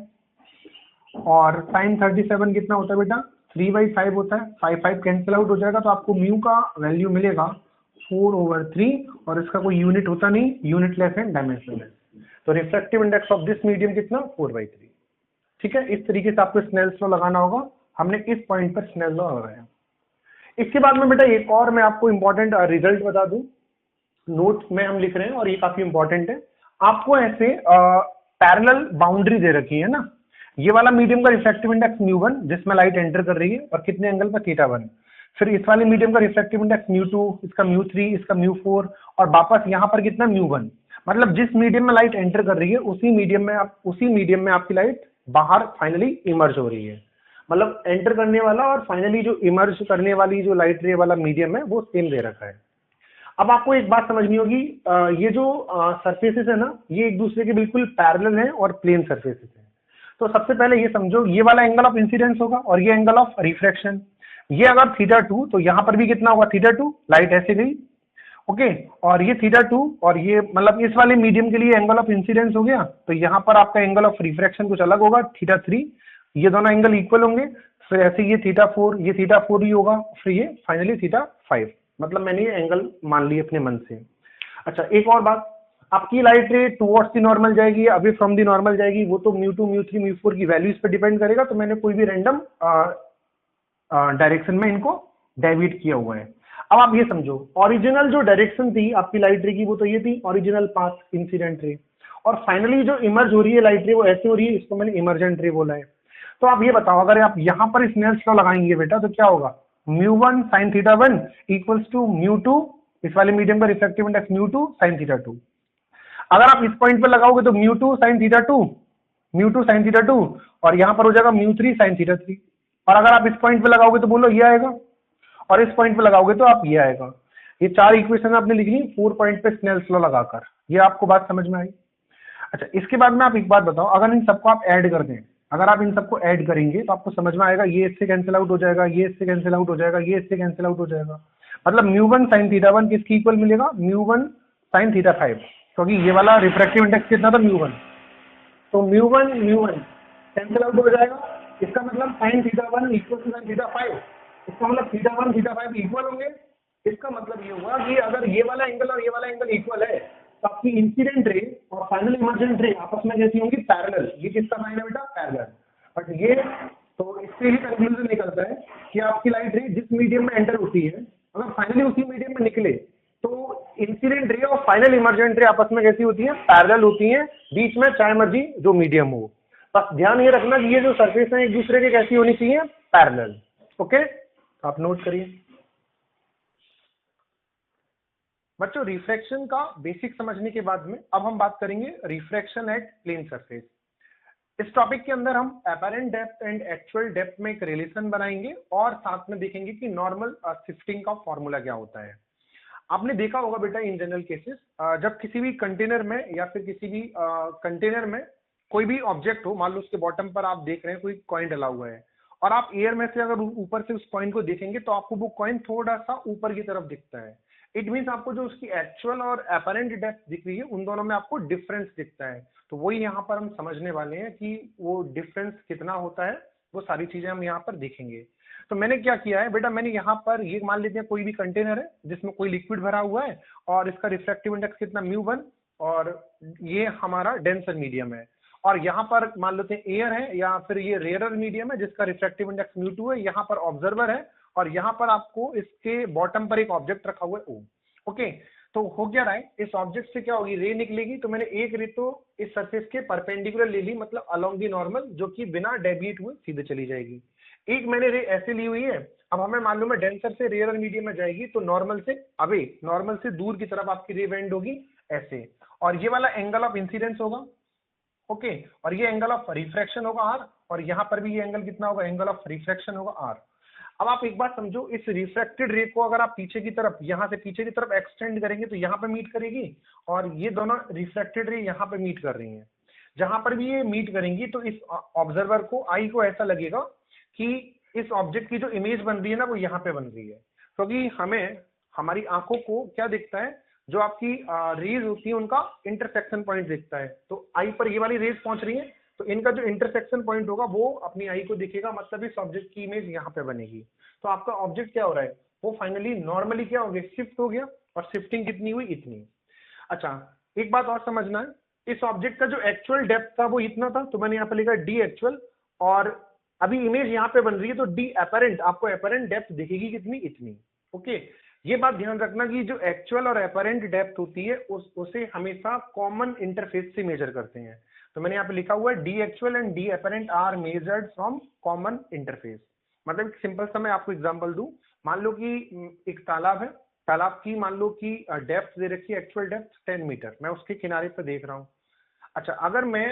और sin 37 कितना होता है बेटा 3/5 होता है। 5 कैंसिल आउट हो जाएगा तो आपको म्यू का वैल्यू मिलेगा 4/3 और इसका कोई यूनिट होता नहीं, यूनिटलेस है, डायमेंशनलेस। तो refractive index of this medium कितना 4/3। ठीक है, इस तरीके से आपको स्नेल्स लॉ लगाना होगा। हमने इस पॉइंट पर स्नेल्स लॉ लगाया। इसके बाद में बेटा एक और मैं आपको इंपॉर्टेंट रिजल्ट बता दूं, नोट में हम लिख रहे हैं और ये काफी इंपॉर्टेंट है। आपको ऐसे पैरेलल बाउंड्री दे रखी है ना, ये वाला मीडियम का रिफ्रैक्टिव इंडेक्स μ1 जिसमें लाइट एंटर कर रही है और कितने एंगल पर θ1। फिर इस वाले मीडियम का रिफ्रैक्टिव इंडेक्स μ2, इसका μ3, इसका μ4 और वापस यहाँ पर कितना μ1। मतलब जिस मीडियम में लाइट एंटर कर रही है उसी मीडियम में आपकी लाइट बाहर फाइनली इमर्ज हो रही है। मतलब एंटर करने वाला और फाइनली जो इमर्ज करने वाली जो लाइट रे वाला मीडियम है वो सेम दे रखा है। अब आपको एक बात समझनी होगी, ये जो सरफेसेस है ना ये एक दूसरे के बिल्कुल पैरेलल है और प्लेन सरफेसेस है। तो सबसे पहले ये समझो, ये वाला एंगल ऑफ इंसिडेंस होगा और ये एंगल ऑफ रिफ्रैक्शन। ये अगर θ2 तो यहाँ पर भी कितना होगा θ2, लाइट ऐसे गई। ओके, और ये θ2 और ये मतलब इस वाले मीडियम के लिए एंगल ऑफ इंसिडेंस हो गया। तो यहाँ पर आपका एंगल ऑफ रिफ्रैक्शन कुछ अलग होगा θ3, ये दोनों एंगल इक्वल होंगे। फिर ऐसे ये θ4 ही होगा, फिर ये फाइनली θ5। मतलब मैंने ये एंगल मान ली अपने मन से। अच्छा, एक और बात, आपकी लाइट रे टुवर्ड्स द नॉर्मल जाएगी या अवे फ्रॉम द नॉर्मल जाएगी वो तो μ2 μ3 μ4 की वैल्यूज पे डिपेंड करेगा। तो मैंने कोई भी रैंडम डायरेक्शन में इनको डेविएट किया हुआ है। अब आप ये समझो, ओरिजिनल जो डायरेक्शन थी आपकी लाइट रे की वो तो ये थी ओरिजिनल पाथ इंसिडेंट रे, और फाइनली जो इमर्ज हो रही है लाइट रे वो ऐसे हो रही है, इसको मैंने इमर्जेंट रे बोला है। तो आप ये बताओ, अगर आप यहाँ पर स्नेल्स लॉ लगाएंगे बेटा तो क्या होगा, μ1 sin θ1 इक्वल्स टू μ2, इस वाले मीडियम का रिफ्रैक्टिव इंडेक्स μ2 sin θ2। अगर आप इस पॉइंट पर लगाओगे तो μ2 sin θ2 और यहाँ पर हो जाएगा μ3 sin θ3। और अगर आप इस पॉइंट पे लगाओगे तो बोलो ये आएगा, और इस पॉइंट पे लगाओगे तो आप ये आएगा। ये चार इक्वेशन आपने लिख ली 4 पॉइंट पे स्नेल्स लॉ लगाकर। ये आपको बात समझ में आई। अच्छा, इसके बाद में आप एक बात बताओ, अगर इन सबको आप ऐड कर दें, अगर आप इन सबको ऐड करेंगे तो आपको समझ में आएगा, ये इससे कैंसिल आउट हो जाएगा, ये इससे कैंसिल आउट हो जाएगा, ये इससे कैंसिल आउट हो जाएगा। मतलब μ1 sin θ1 किसकी इक्वल मिलेगा, μ1 sin θ5, क्योंकि ये वाला रिफ्रैक्टिव इंडेक्स कितना था μ1। तो μ1 कैंसिल आउट हो जाएगा। इसका मतलब sin θ1 इक्वल टू sin θ5, इसका मतलब θ1 θ5 इक्वल होंगे। इसका मतलब ये हुआ कि अगर ये वाला एंगल और ये वाला एंगल इक्वल है तो आपकी इंसिडेंट रे और फाइनल इमर्जेंट रे आपस में कैसी होंगी, पैरेलल। ये किसका साइन है बेटा, पैरेलल। बट ये तो इससे ही कंक्लूजन निकलता है कि आपकी लाइट रे जिस मीडियम में एंटर होती है अगर फाइनली उसी मीडियम में निकले तो इंसिडेंट रे और फाइनल इमर्जेंट रे आपस में कैसी होती है, पैरेलल होती हैं, बीच में चाहे मर्जी जो मीडियम हो। बस ध्यान ये रखना कि ये जो सरफेस है एक दूसरे के कैसी होनी चाहिए, पैरेलल। ओके, आप नोट करिए बच्चों। रिफ्रैक्शन का बेसिक समझने के बाद में अब हम बात करेंगे रिफ्रैक्शन एट प्लेन सरफेस। इस टॉपिक के अंदर हम apparent depth and actual depth में एक रिलेशन बनाएंगे और साथ में देखेंगे कि नॉर्मल शिफ्टिंग का फॉर्मूला क्या होता है। आपने देखा होगा बेटा इन जनरल केसेस, जब किसी भी कंटेनर में या फिर किसी भी कंटेनर में कोई भी ऑब्जेक्ट हो, मान लो उसके बॉटम पर आप देख रहे हैं कोई कॉइन डला हुआ है और आप एयर में से अगर ऊपर से उस कॉइन को देखेंगे तो आपको वो कॉइन थोड़ा सा ऊपर की तरफ दिखता है। इट मीन्स आपको जो उसकी एक्चुअल और अपेरेंट डेप्थ दिख रही है उन दोनों में आपको डिफरेंस दिखता है। तो वही यहाँ पर हम समझने वाले हैं कि वो डिफरेंस कितना होता है, वो सारी चीजें हम यहाँ पर देखेंगे। तो मैंने क्या किया है बेटा, मैंने यहाँ पर ये मान लीजिए कोई भी कंटेनर है जिसमें कोई लिक्विड भरा हुआ है और इसका रिफ्रैक्टिव इंडेक्स कितना μ1 और ये हमारा डेंसर मीडियम है, और यहाँ पर मान लेते हैं एयर है या फिर ये रेयरर मीडियम है जिसका रिफ्रैक्टिव इंडेक्स μ2 है, यहाँ पर ऑब्जर्वर है और यहाँ पर आपको इसके बॉटम पर एक ऑब्जेक्ट रखा हुआ है O। ओके, तो हो क्या रहा है, इस ऑब्जेक्ट से क्या होगी, रे निकलेगी। तो मैंने एक रे तो इस सरफेस के परपेंडिकुलर ले ली, मतलब अलोंग दी नॉर्मल, जो कि बिना डेविएट हुए सीधे चली जाएगी। एक मैंने रे ऐसे ली हुई है, अब हमें मालूम है डेंसर से रेयर मीडियम में जाएगी तो नॉर्मल से अवे, नॉर्मल से दूर की तरफ आपकी रे बेंड होगी ऐसे, और ये वाला एंगल ऑफ इंसिडेंस होगा। ओके, और ये एंगल ऑफ रिफ्रैक्शन होगा आर, और यहाँ पर भी ये एंगल कितना होगा, एंगल ऑफ रिफ्रैक्शन होगा आर। अब आप एक बात समझो, इस रिफ्रैक्टेड रे को अगर आप पीछे की तरफ, यहाँ से पीछे की तरफ एक्सटेंड करेंगे तो यहाँ पे मीट करेगी, और ये दोनों रिफ्रैक्टेड रे यहाँ पे मीट कर रही हैं। जहां पर भी ये मीट करेंगी तो इस ऑब्जर्वर को, आई को ऐसा लगेगा कि इस ऑब्जेक्ट की जो इमेज बन रही है ना वो यहाँ पे बन रही है, क्योंकि हमें हमारी आंखों को क्या दिखता है, जो आपकी रेज होती है उनका इंटरसेक्शन पॉइंट दिखता है। तो आई पर ये वाली रेज पहुंच रही है तो इनका जो इंटरसेक्शन पॉइंट होगा वो अपनी आई को दिखेगा, मतलब इस ऑब्जेक्ट की इमेज यहाँ पे बनेगी। तो आपका ऑब्जेक्ट क्या हो रहा है, वो फाइनली नॉर्मली क्या हो गया, शिफ्ट हो गया, और शिफ्टिंग कितनी हुई, इतनी। अच्छा, एक बात और समझना है, इस ऑब्जेक्ट का जो एक्चुअल डेप्थ था वो इतना था, तो मैंने यहाँ पे लिखा डी एक्चुअल, और अभी इमेज यहाँ पे बन रही है तो डी एपेरेंट, आपको एपेरेंट डेप्थ दिखेगी कितनी, इतनी। ओके, ये बात ध्यान रखना कि जो एक्चुअल और एपेरेंट डेप्थ होती है उसे हमेशा कॉमन इंटरफेस से मेजर करते हैं। तो मैंने यहाँ पे लिखा हुआ है the actual and the apparent are measured from common interface. मतलब सिंपल सा मैं आपको एग्जांपल दूं, मान लो कि एक तालाब है, तालाब की मान लो कि डेप्थ दे रखी है, एक्चुअल डेप्थ 10 मीटर, मैं उसके किनारे पे देख रहा हूँ। अच्छा, अगर मैं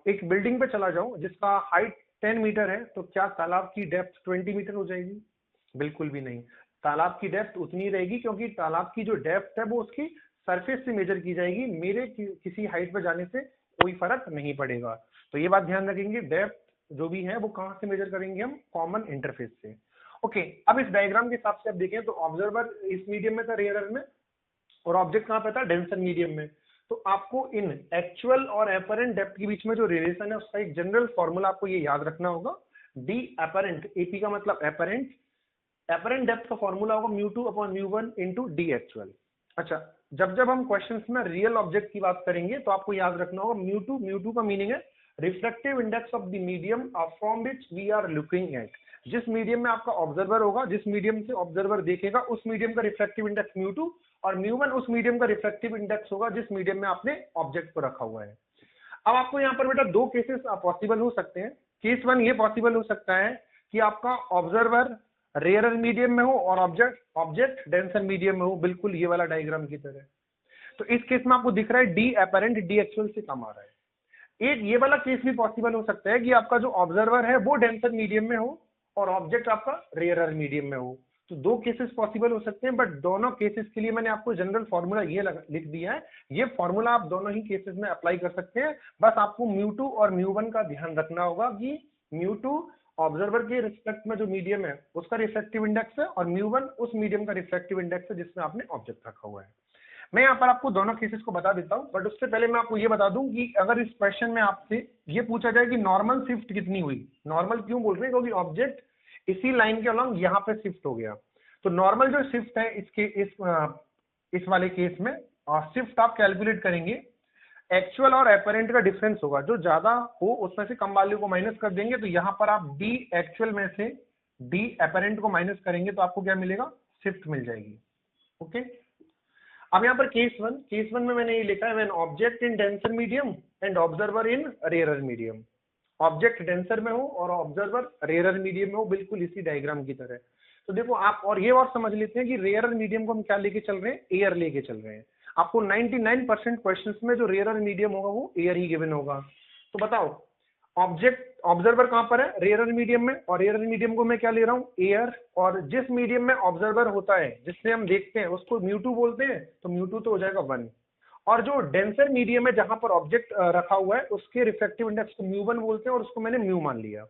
एक बिल्डिंग पे चला जाऊं जिसका हाइट 10 मीटर है, तो क्या तालाब की डेप्थ 20 मीटर हो जाएगी? बिल्कुल भी नहीं, तालाब की डेप्थ उतनी रहेगी, क्योंकि तालाब की जो डेप्थ है वो उसकी सरफेस से मेजर की जाएगी, मेरे किसी हाइट पर जाने से कोई फर्क नहीं पड़ेगा। तो ये बात ध्यान रखेंगे, डेप्थ जो भी है वो कहाँ से मेजर करेंगे हम, कॉमन इंटरफेस से। ओके, अब इस डायग्राम के हिसाब से आप देखें तो ऑब्जर्वर इस मीडियम में था, रेयरर में, और ऑब्जेक्ट कहाँ पे था, डेंसर मीडियम में। तो आपको इन एक्चुअल और एपरेंट डेप्थ के बीच में जो रिलेशन है उसका एक जनरल फॉर्मूला आपको ये याद रखना होगा, डी एपरेंट, एपी का मतलब एपरेंट, एपरेंट डेप्थ का फॉर्मूला होगा μ2 अपॉन μ1 इंटू डी एक्चुअल। अच्छा, जब जब हम क्वेश्चंस में रियल ऑब्जेक्ट की बात करेंगे तो आपको याद रखना होगा μ2 का मीनिंग है reflective index of the medium from which we are looking at. जिस मीडियम में आपका ऑब्जर्वर होगा, जिस मीडियम से ऑब्जर्वर देखेगा, उस मीडियम का रिफ्लेक्टिव इंडेक्स μ2, और μ1 उस मीडियम का रिफ्लेक्टिव इंडेक्स होगा जिस मीडियम में आपने ऑब्जेक्ट को रखा हुआ है। अब आपको यहाँ पर बेटा दो केसेस पॉसिबल हो सकते हैं। केस वन ये पॉसिबल हो सकता है कि आपका ऑब्जर्वर रेयरर मीडियम में हो और ऑब्जेक्ट डेंसर मीडियम में हो, बिल्कुल ये वाला डायग्राम की तरह। तो इस केस में आपको दिख रहा है डी एपरेंट डी एक्चुअल से कम आ रहा है। एक ये वाला केस भी पॉसिबल हो सकता है कि आपका जो ऑब्जर्वर है वो डेंसर मीडियम में हो और ऑब्जेक्ट आपका रेयरर मीडियम में हो। तो दो केसेस पॉसिबल हो सकते हैं, बट दोनों केसेस के लिए मैंने आपको जनरल फॉर्मूला ये लिख दिया है। ये फॉर्मूला आप दोनों ही केसेस में अप्लाई कर सकते हैं। बस आपको μ2 और μ1 का ध्यान रखना होगा कि μ2 ऑब्जर्वर के रिस्पेक्ट में जो मीडियम है उसका रिफ्लेक्टिव इंडेक्स है, और μ1 उस मीडियम का रिफ्लेक्टिव इंडेक्स है जिसमें आपने ऑब्जेक्ट रखा हुआ है। मैं यहाँ पर आपको दोनों केसेस को बता देता हूँ, बट उससे पहले मैं आपको ये बता दूं कि अगर इस क्वेश्चन में आपसे ये पूछा जाए कि नॉर्मल शिफ्ट कितनी हुई, नॉर्मल क्यों बोल रहे हैं, क्योंकि ऑब्जेक्ट इसी लाइन के अलॉन्ग यहाँ पे शिफ्ट हो गया। तो नॉर्मल जो शिफ्ट है इसके इस वाले केस में शिफ्ट आप कैलकुलेट करेंगे, एक्चुअल और एपरेंट का डिफरेंस होगा, जो ज्यादा हो उसमें से कम वैल्यू को माइनस कर देंगे। तो यहाँ पर आप डी एक्चुअल में से डी एपरेंट को माइनस करेंगे तो आपको क्या मिलेगा, शिफ्ट मिल जाएगी। ओके, अब यहाँ पर केस वन में मैंने ये लिखा है, when object in denser medium and observer in rarer medium. Object denser में हो और ऑब्जर्वर रेयरर मीडियम में हो, बिल्कुल इसी डायग्राम की तरह। तो देखो आप और ये और समझ लेते हैं कि रेयरर मीडियम को हम क्या लेके चल रहे हैं, एयर लेके चल रहे हैं। आपको 99% क्वेश्चंस में जो रेयरर मीडियम होगा वो एयर ही गिवन होगा। तो बताओ ऑब्जेक्ट ऑब्जर्वर कहां पर है, रेयर मीडियम में, और रेयर मीडियम को मैं क्या ले रहा हूँ, एयर, और जिस मीडियम में ऑब्जर्वर होता है जिससे हम देखते हैं उसको म्यू2 बोलते हैं, तो म्यू2 तो हो जाएगा 1। और जो डेंसर मीडियम है जहां पर ऑब्जेक्ट रखा हुआ है उसके रिफ्रैक्टिव इंडेक्स को म्यू1 बोलते हैं, और उसको मैंने म्यू मान लिया।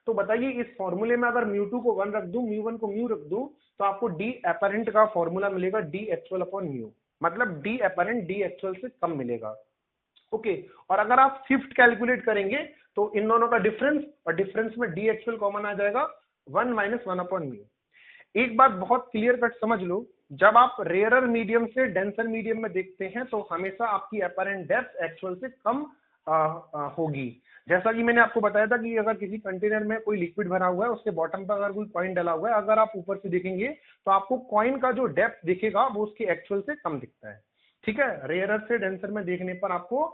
तो बताइए इस फॉर्मूले में अगर म्यू2 को 1 रख दूं, म्यू1 को म्यू रख दूं, तो आपको डी एपरेंट का फॉर्मूला मिलेगा डी एक्चुअल अपॉन म्यू, मतलब डी एपरेंट डी एक्चुअल से कम मिलेगा। ओके, और अगर आप शिफ्ट कैलकुलेट करेंगे तो इन दोनों का डिफरेंस, और डिफरेंस में डी एक्चुअल कॉमन आ जाएगा 1 माइनस 1 अपॉन म्यू। एक बात बहुत क्लियर कट समझ लो, जब आप रेयरर मीडियम से डेंसर मीडियम में देखते हैं तो हमेशा आपकी अपरेंट डेप्थ एक्चुअल से कम होगी। जैसा कि मैंने आपको बताया था कि अगर किसी कंटेनर में कोई लिक्विड भरा हुआ है, उसके बॉटम पर अगर कोई कॉइन डला हुआ है, अगर आप ऊपर से देखेंगे तो आपको कॉइन का जो डेप्थ दिखेगा वो उसके एक्चुअल से कम दिखता है। ठीक है, रेयरर से डेंसर में देखने पर आपको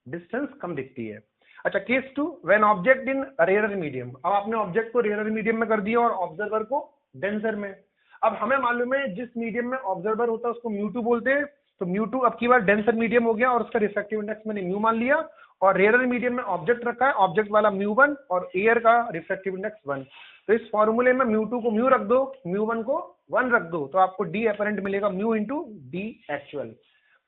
डिस्टेंस कम दिखती है। अच्छा, case 2, when object in rarer medium. अब आपने ऑब्जेक्ट को रेयरर मीडियम में कर दिया और ऑब्जर्वर को डेंसर में। अब हमें मालूम है जिस मीडियम में ऑब्जर्वर होता है उसको म्यू2 बोलते हैं, तो म्यू2 अब की बार डेंसर मीडियम हो गया और उसका रिफ्रैक्टिव इंडेक्स मैंने म्यू मान लिया, और रेयरर मीडियम में ऑब्जेक्ट रखा है, ऑब्जेक्ट वाला म्यू1 और एयर का रिफ्रैक्टिव इंडेक्स 1। तो इस फॉर्मूले में म्यू2 को म्यू रख दो, म्यू1 को 1 रख दो, तो आपको डी अपरेंट मिलेगा म्यू इंटू डी एक्चुअल।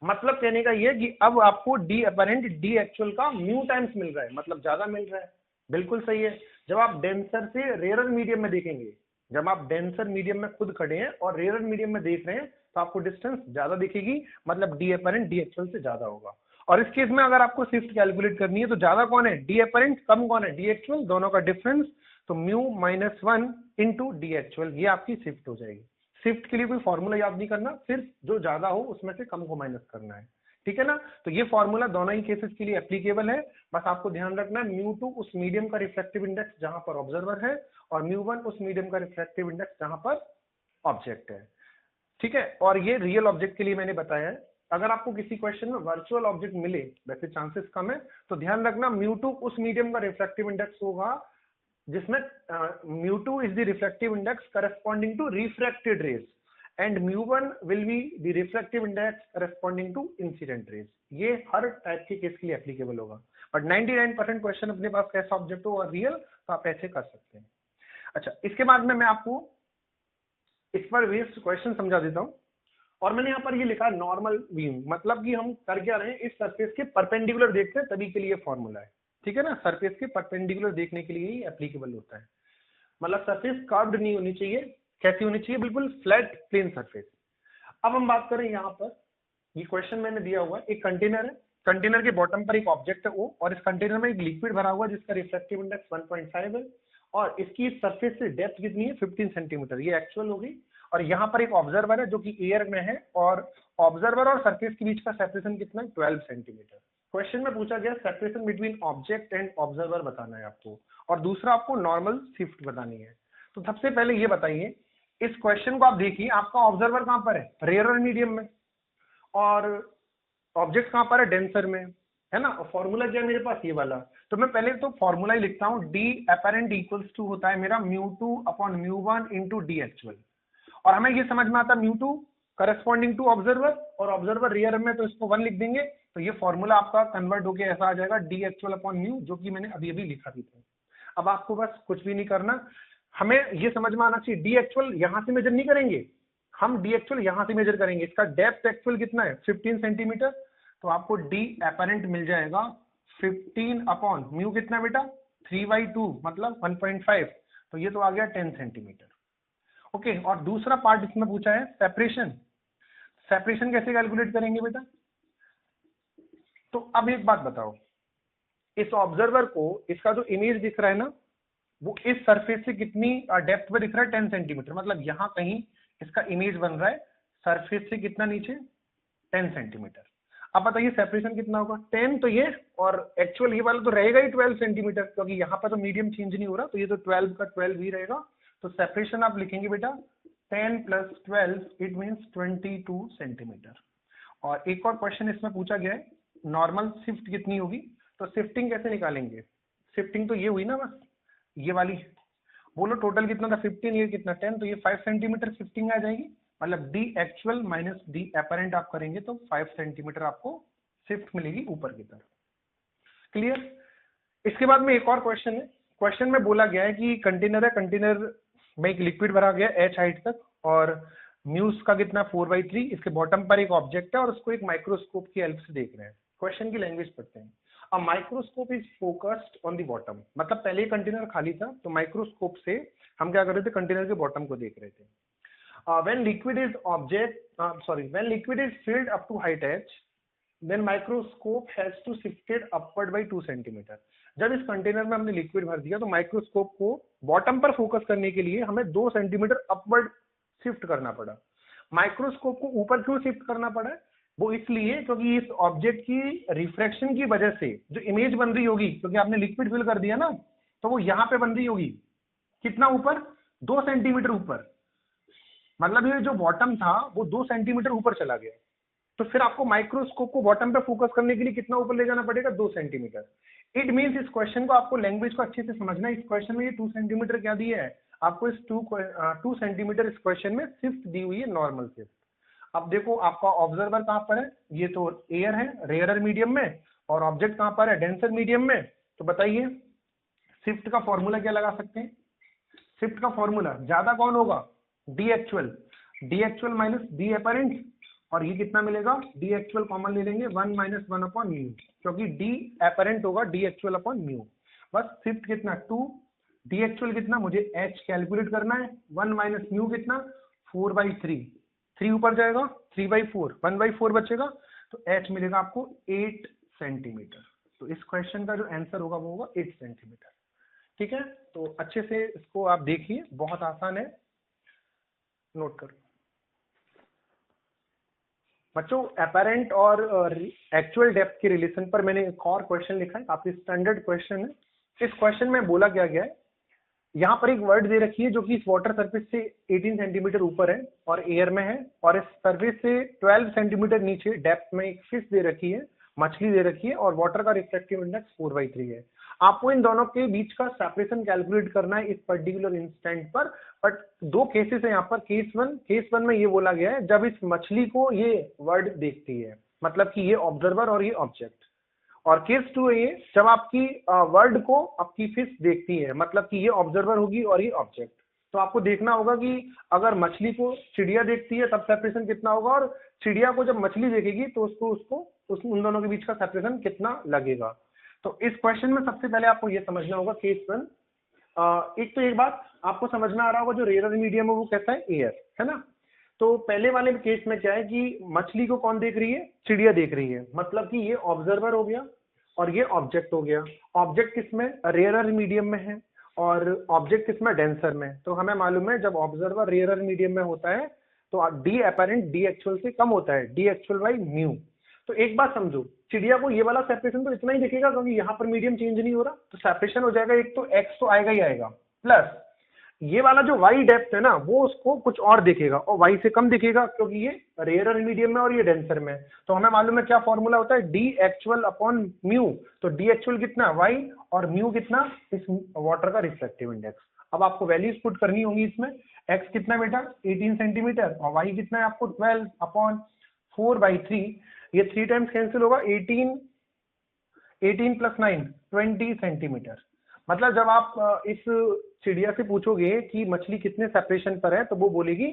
मतलब कहने का ये कि अब आपको डी अपरेंट डी एक्चुअल का म्यू टाइम्स मिल रहा है, मतलब ज्यादा मिल रहा है। बिल्कुल सही है। जब आप डेंसर से रेयरर मीडियम में देखेंगे, जब आप डेंसर मीडियम में खुद खड़े हैं और रेयरर मीडियम में देख रहे हैं, तो आपको डिस्टेंस ज्यादा दिखेगी, मतलब डी अपरेंट डी एक्चुअल से ज्यादा होगा। और इस केस में अगर आपको शिफ्ट कैलकुलेट करनी है तो ज्यादा कौन है, डी अपरेंट, कम कौन है, डी एक्चुअल, दोनों का डिफरेंस, तो mu minus 1 into D actual, ये आपकी शिफ्ट हो जाएगी। शिफ्ट के लिए कोई फॉर्मूला याद नहीं करना, सिर्फ जो ज्यादा हो उसमें से कम को माइनस करना है। ठीक है ना, तो ये फॉर्मूला दोनों ही केसेस के लिए एप्लीकेबल है। बस आपको ध्यान रखना है म्यू2 उस मीडियम का रिफ्रैक्टिव इंडेक्स जहां पर ऑब्जर्वर है, और म्यू1 उस मीडियम का रिफ्रैक्टिव इंडेक्स जहां पर ऑब्जेक्ट है। ठीक है, और ये रियल ऑब्जेक्ट के लिए मैंने बताया है। अगर आपको किसी क्वेश्चन में वर्चुअल ऑब्जेक्ट मिले, वैसे चांसेस कम है, तो ध्यान रखना म्यू2 उस मीडियम का रिफ्रैक्टिव इंडेक्स होगा जिसमें mu two is the refractive index corresponding to refracted rays, and mu one will be the refractive index corresponding to incident rays. ये हर टाइप के केस के लिए एप्लीकेबल होगा, बट 99% क्वेश्चन अपने पास कैसा ऑब्जेक्ट हो और रियल, तो आप ऐसे कर सकते हैं। अच्छा, इसके बाद में मैं आपको इस पर बेस्ड क्वेश्चन समझा देता हूं। और मैंने यहाँ पर ये लिखा नॉर्मल व्यू, मतलब कि हम कर क्या रहे हैं, इस सरफेस के परपेंडिकुलर देखते हैं, तभी के लिए फॉर्मूला है। ठीक है ना, सरफेस के परपेंडिकुलर देखने के लिए ही एप्लीकेबल होता है, मतलब सरफेस कर्व्ड नहीं होनी चाहिए। कैसी होनी चाहिए, बिल्कुल फ्लैट प्लेन सरफेस। अब हम बात करें यहाँ पर, ये क्वेश्चन मैंने दिया हुआ है, एक कंटेनर है, कंटेनर के बॉटम पर एक ऑब्जेक्ट है ओ, और इस कंटेनर में एक लिक्विड भरा हुआ है जिसका रिफ्रैक्टिव इंडेक्स 1.5 है, और इसकी सरफेस से डेप्थ कितनी है, 15 सेंटीमीटर, ये एक्चुअल होगी। और यहाँ पर एक ऑब्जर्वर है जो कि एयर में है, और ऑब्जर्वर और सरफेस के बीच का सेपरेशन कितना है, 12 सेंटीमीटर। क्वेश्चन में पूछा गया separation between object and observer बताना है आपको, और दूसरा आपको नॉर्मल शिफ्ट बतानी है। तो सबसे पहले ये बताइए, इस क्वेश्चन को आप देखिए, आपका ऑब्जर्वर कहां पर है, रेयरर मीडियम में, और ऑब्जेक्ट कहां पर है, डेंसर में, है ना। फॉर्मूला क्या है मेरे पास, ये वाला। तो मैं पहले तो फॉर्मूला ही लिखता हूं, डी अपरेंट इक्वल्स टू होता है मेरा म्यू2 अपॉन म्यू1 इंटू डी एक्चुअल। और हमें ये समझ में आता है म्यू2 करस्पॉन्डिंग टू ऑब्जर्वर, और ऑब्जर्वर रियर में, तो इसको 1 लिख देंगे, तो ये फॉर्मूला आपका कन्वर्ट होकर ऐसा आ जाएगा डी एक्चुअल अपॉन म्यू, जो कि मैंने अभी अभी लिखा भी था। अब आपको बस कुछ भी नहीं करना, हमें ये समझ में आना चाहिए, डी एक्चुअल यहां से मेजर नहीं करेंगे, हम डी एक्चुअल यहां से मेजर करेंगे। इसका डेप्थ एक्चुअल कितना है, 15 सेंटीमीटर, तो आपको डी अपरेंट मिल जाएगा 15 अपॉन म्यू कितना बेटा, 3/2 मतलब 1.5, तो ये तो आ गया 10 सेंटीमीटर। ओके, और दूसरा पार्ट इसमें पूछा है सेपरेशन। सेपरेशन कैसे कैलकुलेट करेंगे बेटा, तो अब एक बात बताओ, इस ऑब्जर्वर को, इसका जो इमेज दिख रहा है ना, वो इस सरफेस से कितनी डेप्थ पे दिख रहा है, 10 सेंटीमीटर, मतलब यहां कहीं इसका इमेज बन रहा है, सरफेस से कितना नीचे, 10 सेंटीमीटर। अब बताइए सेपरेशन कितना होगा, 10, तो ये, और एक्चुअल ये वाला तो रहेगा ही 12 सेंटीमीटर, क्योंकि यहाँ पर तो मीडियम चेंज नहीं हो रहा, तो ये तो 12 का 12 ही रहेगा। तो सेपरेशन आप लिखेंगे बेटा 10 + 12, इट मीन्स 22 सेंटीमीटर। और एक और क्वेश्चन इसमें पूछा गया है, नॉर्मल शिफ्ट कितनी होगी, तो शिफ्टिंग कैसे निकालेंगे, शिफ्टिंग तो ये हुई ना बस, ये वाली, बोलो टोटल कितना था 15, ये कितना 10, तो ये 5 सेंटीमीटर शिफ्टिंग आ जाएगी, मतलब D actual minus D apparent आप करेंगे तो 5 सेंटीमीटर आपको शिफ्ट मिलेगी ऊपर की तरफ। क्लियर। इसके बाद में एक और क्वेश्चन है। क्वेश्चन में बोला गया है कि कंटेनर है, कंटेनर में एक लिक्विड भरा गया h हाइट तक और म्यूस का कितना 4/3, इसके बॉटम पर एक ऑब्जेक्ट है और उसको एक माइक्रोस्कोप की हेल्प से देख रहे हैं। क्वेश्चन की लैंग्वेज पढ़ते हैं। A microscope is focused on the bottom, मतलब पहले ही कंटेनर खाली था तो माइक्रोस्कोप से हम क्या कर रहे थे, कंटेनर के बॉटम को देख रहे थे। when liquid is when liquid is filled up to height h, then microscope has to shift it upward by 2 centimetre. जब इस कंटेनर में हमने लिक्विड भर दिया तो माइक्रोस्कोप को बॉटम पर फोकस करने के लिए हमें 2 सेंटीमीटर अपवर्ड शिफ्ट करना पड़ा। माइक्रोस्कोप को ऊपर क्यों शिफ्ट करना पड़ा? वो इसलिए क्योंकि इस ऑब्जेक्ट की रिफ्रैक्शन की वजह से जो इमेज बन रही होगी, क्योंकि आपने लिक्विड फिल कर दिया ना, तो वो यहाँ पे बन रही होगी कितना ऊपर, 2 सेंटीमीटर ऊपर। मतलब ये जो बॉटम था वो 2 सेंटीमीटर ऊपर चला गया। तो फिर आपको माइक्रोस्कोप को बॉटम पे फोकस करने के लिए कितना ऊपर ले जाना पड़ेगा, 2 सेंटीमीटर। इट मींस इस क्वेश्चन को आपको लैंग्वेज को अच्छे से समझना है। इस क्वेश्चन में ये 2 सेंटीमीटर क्या दिया है आपको, इस 2 सेंटीमीटर इस क्वेश्चन में शिफ्ट दी हुई है, नॉर्मल शिफ्ट। अब देखो आपका ऑब्जर्वर कहां पर है, ये तो एयर है रेयरर मीडियम में, और ऑब्जेक्ट कहां पर है, डेंसर मीडियम में। तो बताइए शिफ्ट का फॉर्मूला क्या लगा सकते हैं? शिफ्ट का फॉर्मूला ज्यादा कौन होगा, D actual minus D apparent, और ये कितना मिलेगा, डी एक्चुअल कॉमन ले लेंगे 1 - 1 अपॉन म्यू, क्योंकि डी एपरेंट होगा डी एक्चुअल अपॉन म्यू। बस शिफ्ट कितना 2, डी एक्चुअल कितना मुझे एच कैलकुलेट करना है, 1 माइनस म्यू कितना 4/3, 3 ऊपर जाएगा 3/4, 1/4 बचेगा, तो एच मिलेगा आपको 8 सेंटीमीटर। तो इस क्वेश्चन का जो आंसर होगा वो होगा 8 सेंटीमीटर। ठीक है, तो अच्छे से इसको आप देखिए, बहुत आसान है, नोट करो बच्चों। एपेरेंट और एक्चुअल डेप्थ के रिलेशन पर मैंने एक और क्वेश्चन लिखा है, काफी स्टैंडर्ड क्वेश्चन है। इस क्वेश्चन में बोला क्या गया है, यहाँ पर एक वर्ड दे रखी है जो कि इस वाटर सरफेस से 18 सेंटीमीटर ऊपर है और एयर में है, और इस सरफेस से 12 सेंटीमीटर नीचे डेप्थ में एक फिश दे रखी है, मछली दे रखी है, और वाटर का रिफ्रैक्टिव इंडेक्स 4/3 है। आपको इन दोनों के बीच का सेपरेशन कैलकुलेट करना है इस पर्टिकुलर इंस्टेंट पर। बट 2 केसेस है यहाँ पर। केस वन में ये बोला गया है जब इस मछली को ये वर्ड देखती है, मतलब कि ये ऑब्जर्वर और ये ऑब्जेक्ट, और केस 2 है ये जब आपकी वर्ड को आपकी फिश देखती है, मतलब कि ये ऑब्जर्वर होगी और ये ऑब्जेक्ट। तो आपको देखना होगा कि अगर मछली को चिड़िया देखती है तब सेपरेशन कितना होगा, और चिड़िया को जब मछली देखेगी तो उन दोनों के बीच का सेपरेशन कितना लगेगा। तो इस क्वेश्चन में सबसे पहले आपको ये समझना होगा केस 1। एक तो एक बात आपको समझ में आ रहा होगा, जो रेयर मीडियम है वो कैसा है, एयर है ना। तो पहले वाले केस में क्या है कि मछली को कौन देख रही है, चिड़िया देख रही है, मतलब कि ये ऑब्जर्वर हो गया और ये ऑब्जेक्ट हो गया। ऑब्जेक्ट किसमें, रेयरर मीडियम में है, और ऑब्जेक्ट किसमें, डेंसर में। तो हमें मालूम है जब ऑब्जर्वर रेयरर मीडियम में होता है तो डी एपरेंट डी एक्चुअल से कम होता है, डी एक्चुअल बाई म्यू। तो एक बात समझो, चिड़िया को ये वाला सेपरेशन तो इतना ही दिखेगा क्योंकि यहाँ पर मीडियम चेंज नहीं हो रहा, तो सेपरेशन हो जाएगा एक तो एक्स तो आएगा ही आएगा, प्लस ये वाला जो वाई डेप्थ है ना वो उसको कुछ और दिखेगा और वाई से कम दिखेगा क्योंकि ये रेयरर मीडियम में और ये डेंसर में। तो हमें मालूम है क्या फॉर्मूला होता है, डी एक्चुअल अपॉन म्यू। तो डी एक्चुअल कितना, वाई, और म्यू कितना, इस वाटर का रिफ्रैक्टिव इंडेक्स। अब आपको वैल्यूज पुट करनी होगी इसमें। एक्स कितना बेटा 18 सेंटीमीटर, और वाई कितना है आपको 12 अपॉन 4/3। ये 3 टाइम्स कैंसिल होगा, 18 प्लस 9 20 सेंटीमीटर। मतलब जब आप इस चिड़िया से पूछोगे कि मछली कितने सेपरेशन पर है तो वो बोलेगी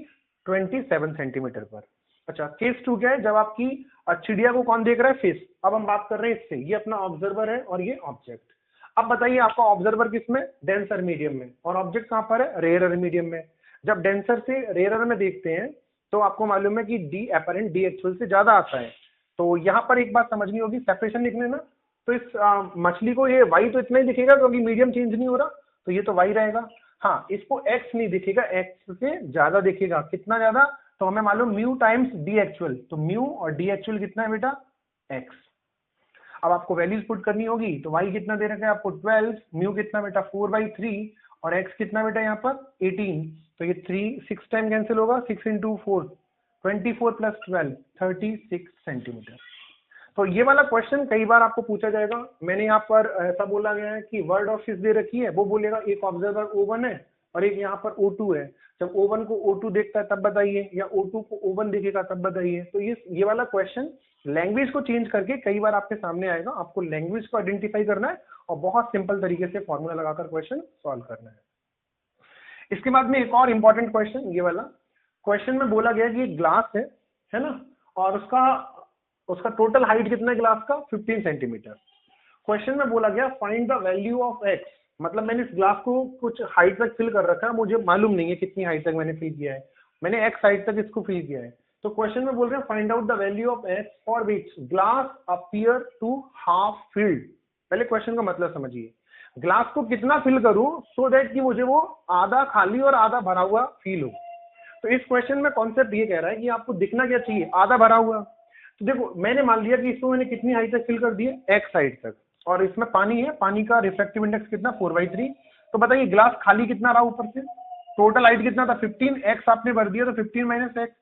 27 सेंटीमीटर पर। अच्छा, केस 2 क्या है, जब आपकी चिड़िया को कौन देख रहा है, फिश। अब हम बात कर रहे हैं इससे, ये अपना ऑब्जर्वर है और ये ऑब्जेक्ट। अब बताइए आपका ऑब्जर्वर किसमें, डेंसर मीडियम में, और ऑब्जेक्ट कहां पर है, रेयरर मीडियम में। जब डेंसर से रेयरर में देखते हैं तो आपको मालूम है कि डी एपरेंट डी एक्चुअल से ज्यादा आता है। तो यहाँ पर एक बात समझनी होगी, सेपरेशन लिखने ना, तो इस मछली को ये वाई तो इतना ही दिखेगा क्योंकि मीडियम चेंज नहीं हो रहा, तो ये तो वाई रहेगा। हाँ, इसको एक्स नहीं दिखेगा, एक्स से ज्यादा दिखेगा। कितना ज्यादा, तो हमें मालूम म्यू टाइम्स डी एक्चुअल, तो म्यू और डी एक्चुअल कितना है बेटा, एक्स। अब आपको वैल्यूज पुट करनी होगी, तो वाई कितना दे रखा है आपको 12, म्यू कितना बेटा 4/3, और एक्स कितना बेटा यहाँ पर 18। तो ये 6 टाइम कैंसिल होगा, 6 × 4 24 प्लस 12 36 सेंटीमीटर। तो ये वाला क्वेश्चन कई बार आपको पूछा जाएगा। मैंने यहाँ पर ऐसा बोला गया है कि वर्ड ऑफ फिश दे रखी है, वो बोलेगा एक ऑब्जर्वर O1 है और एक यहाँ पर O2 है। जब O1 को O2 देखता है तब बताइए, या O2 को O1 देखेगा तब बताइए। तो ये वाला क्वेश्चन लैंग्वेज को चेंज करके कई बार आपके सामने आएगा। आपको लैंग्वेज को आइडेंटिफाई करना है और बहुत सिंपल तरीके से फॉर्मूला लगाकर क्वेश्चन सॉल्व करना है। इसके बाद में एक और इंपॉर्टेंट क्वेश्चन, ये वाला क्वेश्चन में बोला गया कि ग्लास है ना, और उसका टोटल हाइट कितना है ग्लास का, 15 सेंटीमीटर। क्वेश्चन में बोला गया find the value of x, मतलब मैंने इस ग्लास को कुछ हाइट तक फिल कर रखा है, मुझे मालूम नहीं है कितनी हाइट तक मैंने फिल किया है, मैंने एक्स हाइट तक इसको फिल किया है। तो क्वेश्चन में बोल रहे हैं find out the value of X for which glass appear to half filled. पहले क्वेश्चन का मतलब समझिए, ग्लास को कितना फिल करूं सो दैट कि मुझे वो आधा खाली और आधा भरा हुआ फील हो। तो इस क्वेश्चन में कॉन्सेप्ट ये कह रहा है कि आपको दिखना क्या चाहिए, आधा भरा हुआ। तो देखो मैंने मान लिया कि इसको मैंने कितनी हाइट तक फिल कर दी है, एक्स हाइट तक, और इसमें पानी है, पानी का रिफ्रैक्टिव इंडेक्स कितना 4/3। तो बताइए ग्लास खाली कितना रहा ऊपर से, टोटल हाइट कितना था 15, एक्स आपने भर दिया तो 15 माइनस एक्स।